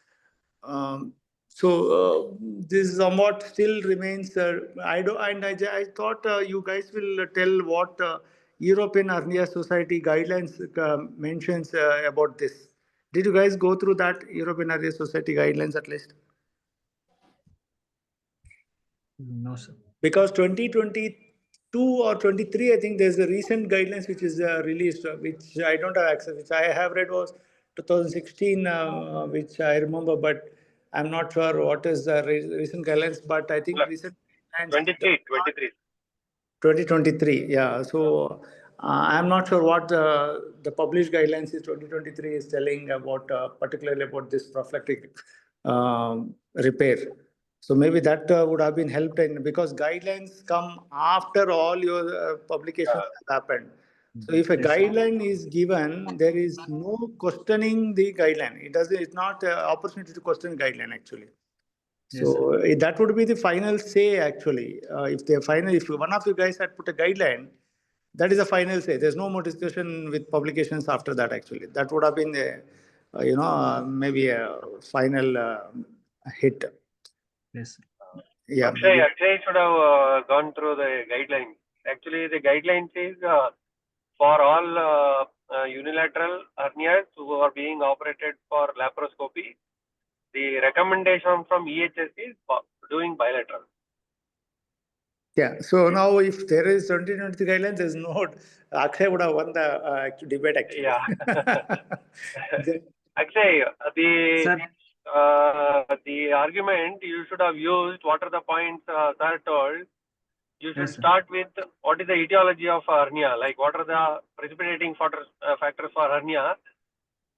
This somewhat still remains. I thought you guys will tell what European Hernia Society guidelines mentions about this. Did you guys go through that European Hernia Society guidelines at least? No, sir. Because 2022 or 23, I think there's a recent guidelines which is released, which I don't have access. Which I have read was 2016, which I remember, but I'm not sure what is the recent guidelines. But I think recent guidelines 23. 2023, yeah. So I'm not sure what the published guidelines is 2023 is telling about, particularly about this prophylactic repair. So maybe that would have been helped in, because guidelines come after all your publications have happened. So if a guideline is given, there is no questioning the guideline. It's not an opportunity to question guideline actually. So that would be the final say actually. If one of you guys had put a guideline, that is a final say. There's no more discussion with publications after that actually. That would have been maybe a final hit. Yes. Yeah. Akshay should have gone through the guidelines. Actually, the guideline says for all unilateral hernias who are being operated for laparoscopy, the recommendation from EHS is doing bilateral. Yeah. So now, if there is 2023 guidelines, there's no. Akshay would have won the debate actually. Yeah. Akshay, the argument you should have used. What are the points sir told? You should start with what is the etiology of hernia, like what are the precipitating factors for hernia.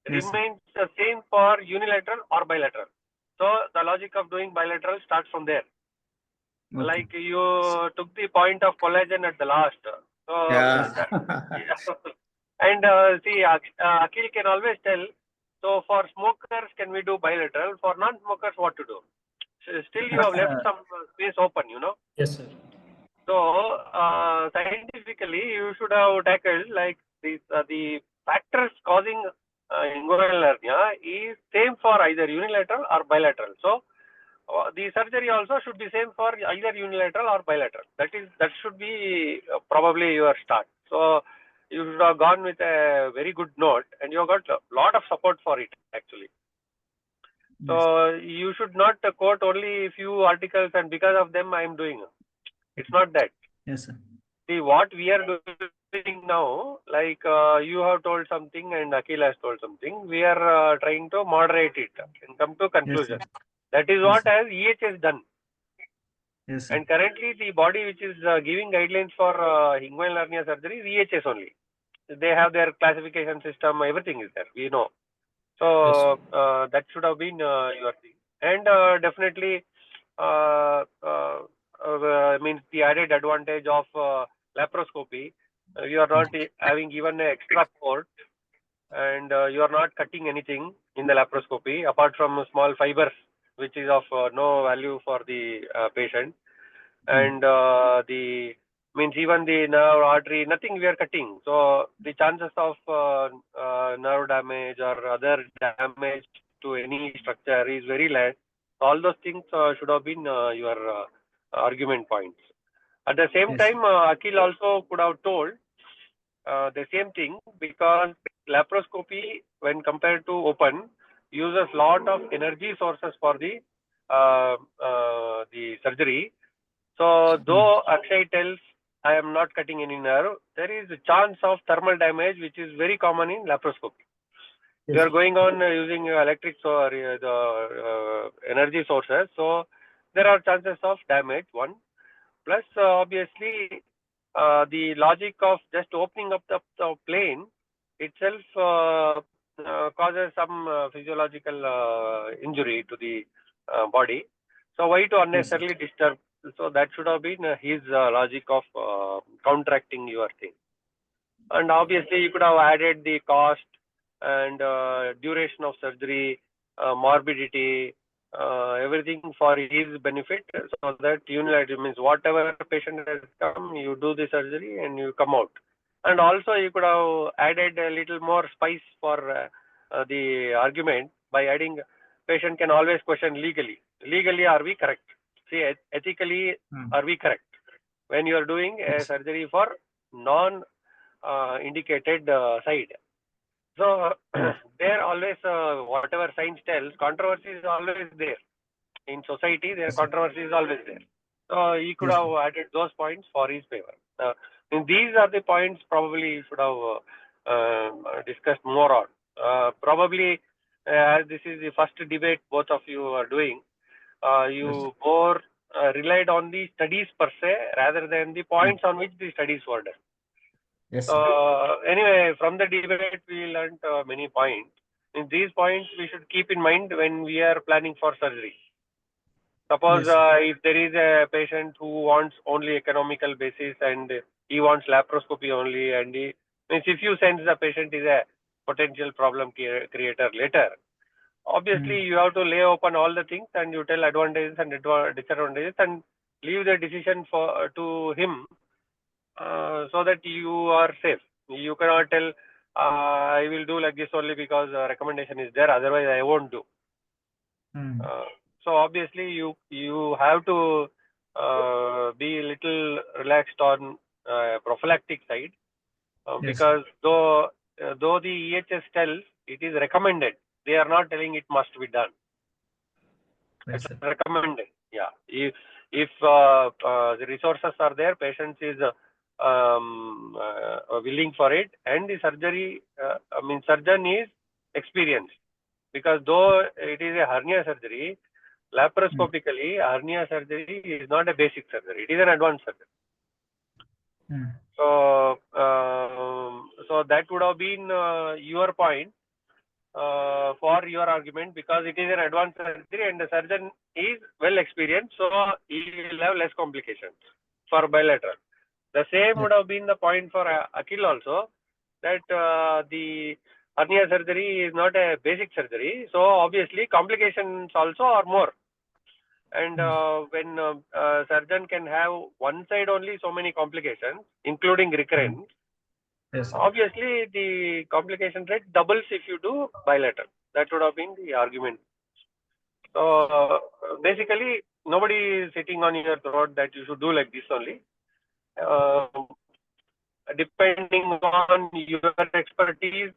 Remains the same for unilateral or bilateral. So the logic of doing bilateral starts from there. Okay. Like you took the point of collagen at the last. So yeah. And see, Akhil can always tell. So for smokers, can we do bilateral? For non-smokers, what to do? So still, you have left some space open, Yes, sir. So scientifically, you should have tackled like these the factors causing inguinal hernia is same for either unilateral or bilateral. So the surgery also should be same for either unilateral or bilateral. That should be probably your start. So you should have gone with a very good note, and you have got a lot of support for it actually. So you should not quote only a few articles and because of them I am doing. It's not that. Yes, sir. See, what we are doing now, like you have told something and Akhil has told something, we are trying to moderate it and come to conclusion. Yes, that is what has EHS done. Yes, sir. And currently the body which is giving guidelines for inguinal hernia surgery is EHS only. They have their classification system, everything is there, we know. So that should have been your thing. And definitely means the added advantage of laparoscopy, you are not having even an extra port, and you are not cutting anything in the laparoscopy apart from small fibers, which is of no value for the patient. And the means even the nerve, artery, nothing we are cutting. So the chances of nerve damage or other damage to any structure is very less. All those things should have been your argument points. At the same Yes. time, Akhil also could have told the same thing, because laparoscopy, when compared to open, uses lot of energy sources for the surgery. So though Akshay tells I am not cutting any nerve, there is a chance of thermal damage, which is very common in laparoscopy. You are going on using electric or the energy sources, so there are chances of damage. One plus obviously the logic of just opening up the plane itself causes some physiological injury to the body. So why to unnecessarily disturb? So that should have been his logic of counteracting your thing. And obviously you could have added the cost and duration of surgery, morbidity, everything for his benefit, so that unilateral means whatever patient has come, you do the surgery and you come out. And also you could have added a little more spice for the argument by adding patient can always question legally. Legally, are we correct? See, ethically, are we correct? When you are doing a surgery for non-indicated side. So there always, whatever science tells, controversy is always there. In society, there controversy is always there. So he could have added those points for his favor. And these are the points probably you should have discussed more on. Probably, as this is the first debate both of you are doing, you more relied on the studies per se rather than the points on which the studies were done. Yes. Anyway, from the debate, we learned many points. In these points, we should keep in mind when we are planning for surgery. Suppose if there is a patient who wants only economical basis and he wants laparoscopy only, and he means if you sense the patient is a potential problem creator later, obviously you have to lay open all the things and you tell advantages and disadvantages and leave the decision to him. So that you are safe. You cannot tell I will do like this only because recommendation is there, otherwise I won't do. So obviously you have to be a little relaxed on prophylactic side, because though the EHS tells it is recommended, they are not telling it must be done. It's recommended. Yeah. If the resources are there, patient is willing for it, and the surgery, surgeon is experienced, because though it is a hernia surgery, laparoscopically, hernia surgery is not a basic surgery; it is an advanced surgery. So, so that would have been your point for your argument, because it is an advanced surgery and the surgeon is well experienced, so he will have less complications for bilateral. The same would have been the point for Akhil also, that the hernia surgery is not a basic surgery, so obviously complications also are more. And when surgeon can have one side only so many complications, including recurrence, obviously the complication rate doubles if you do bilateral. That would have been the argument. So basically, nobody is sitting on your throat that you should do like this only. Depending on your expertise,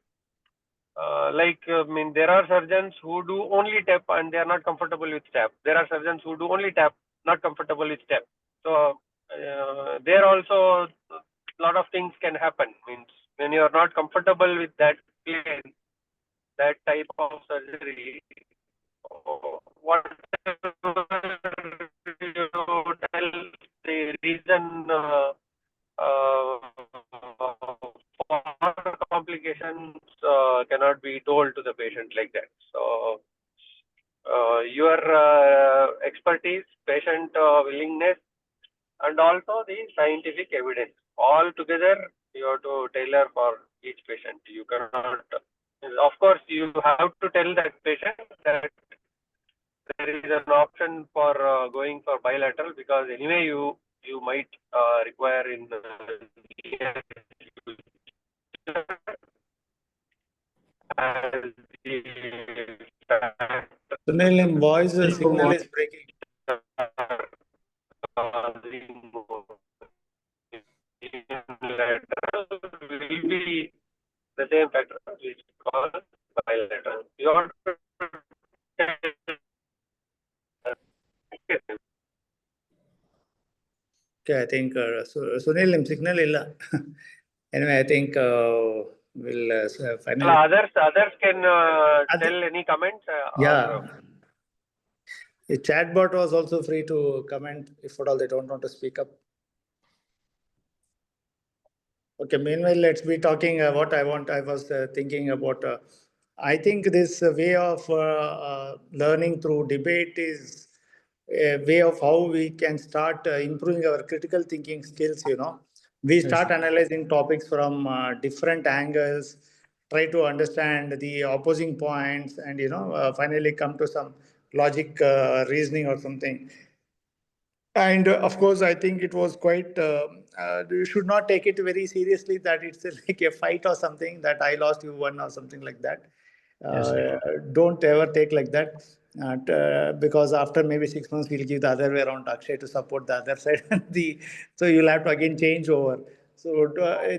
there are surgeons who do only TEP and they are not comfortable with TEP. There are surgeons who do only TEP, not comfortable with TEP. So there also a lot of things can happen. Means when you are not comfortable with that plane, that type of surgery, whatever you tell, the reason for complications cannot be told to the patient like that. So your expertise, patient willingness, and also the scientific evidence, all together you have to tailor for each patient. You cannot, of course, you have to tell that patient that there is an option for going for bilateral, because anyway you might require in Sunil, voice signal is breaking. the same factor which cause bilateral. You want Okay, I think Sunil, ನಿಮ್ signal ಇಲ್ಲ. Anyway, I think we'll finally. others can tell any comments. Yeah. Or, The chatbot was also free to comment if at all they don't want to speak up. Okay, meanwhile, let's be talking what I was thinking about. I think this way of learning through debate is a way of how we can start improving our critical thinking skills, We start analyzing topics from different angles, try to understand the opposing points, and, finally come to some logic reasoning or something. And of course, I think it was quite, you should not take it very seriously that it's like a fight or something that I lost, you won or something like that. Don't ever take like that. Because after maybe 6 months, we'll give the other way around Akshay to support the other side. So you'll have to again change over. So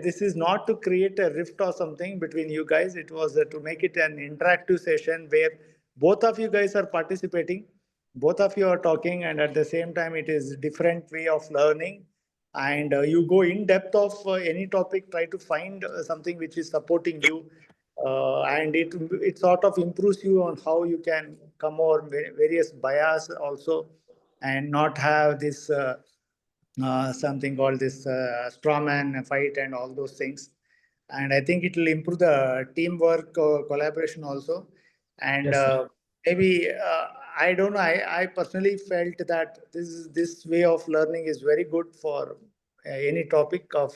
this is not to create a rift or something between you guys. It was to make it an interactive session where both of you guys are participating. Both of you are talking, and at the same time, it is different way of learning. And you go in depth of any topic, try to find something which is supporting you. And it sort of improves you on how you can come over various bias also, and not have this something called this straw man fight and all those things. And I think it will improve the teamwork collaboration also. And maybe I don't know. I personally felt that this way of learning is very good for any topic of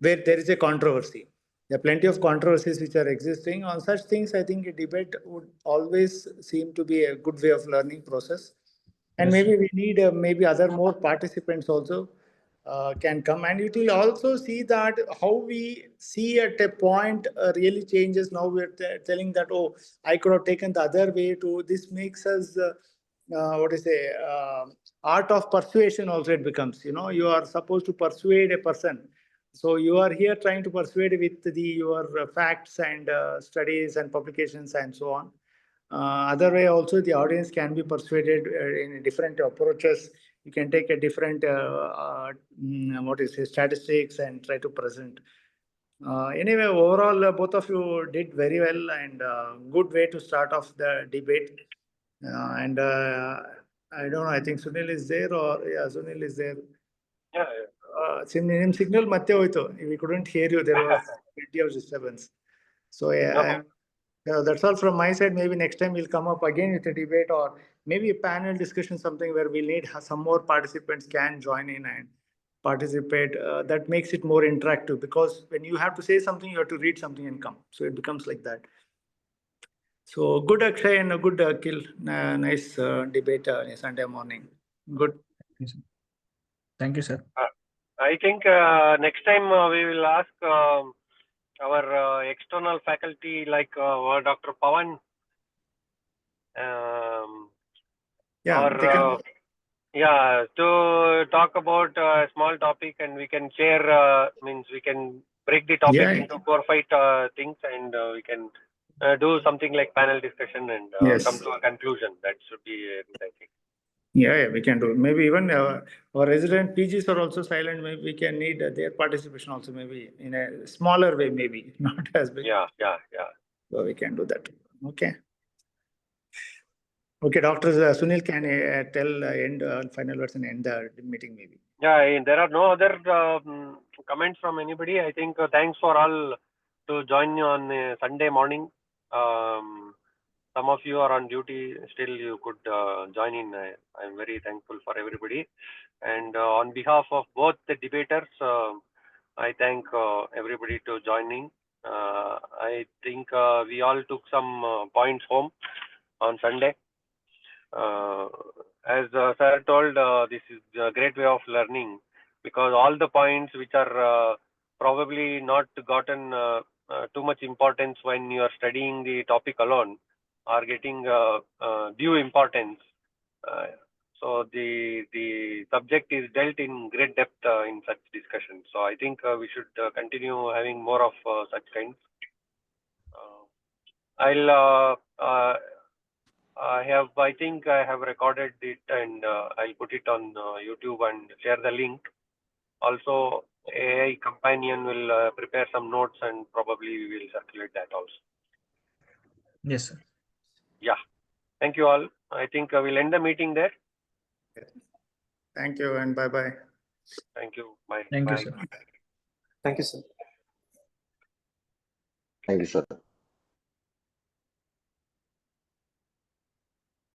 where there is a controversy. There are plenty of controversies which are existing on such things. I think a debate would always seem to be a good way of learning process. And maybe we need maybe other more participants also can come, and it will also see that how we see at a point really changes. Now we're telling that, oh, I could have taken the other way to this. Makes us what is say art of persuasion also. It becomes, you are supposed to persuade a person. So you are here trying to persuade with your facts and studies and publications and so on. Other way also, the audience can be persuaded in different approaches. You can take a different statistics and try to present. Anyway, overall, both of you did very well, and good way to start off the debate. And I don't know, I think Sunil is there, or Sunil is there. yeah. Signal matte hoytu. We couldn't hear you. There was plenty of disturbance. So that's all from my side. Maybe next time we'll come up again with a debate, or maybe a panel discussion, something where we'll need some more participants can join in and participate. That makes it more interactive, because when you have to say something, you have to read something and come. So it becomes like that. So good, Akshay, and a good Kill. Nice debate Sunday morning. Good. Thank you, sir. I think next time we will ask our external faculty like Dr. Pawan. To talk about a small topic, and we can share, means we can break the topic into 4 or 5 things, and we can do something like panel discussion and come to a conclusion. That should be good, I think. Yeah, we can do. Maybe even our resident PGs are also silent. Maybe we can need their participation also, maybe in a smaller way, maybe not as big. Yeah. So we can do that. Okay. Okay, Dr. Sunil can tell end final words and end the meeting maybe. Yeah, there are no other comments from anybody. I think thanks for all to join on Sunday morning. Some of you are on duty, still you could join in. I'm very thankful for everybody. And on behalf of both the debaters, I thank everybody to joining. I think we all took some points home on Sunday. As sir told, this is a great way of learning, because all the points which are probably not gotten too much importance when you are studying the topic alone are getting due importance. So the subject is dealt in great depth in such discussions. So I think we should continue having more of such kinds. I think I have recorded it, and I'll put it on YouTube and share the link. Also, AI companion will prepare some notes, and probably we will circulate that also. Yes, sir. Yeah. Thank you all. I think we'll end the meeting there. Thank you and bye-bye. Thank you. Bye. Thank you, Bye. sir. Thank you, sir. Thank you, sir.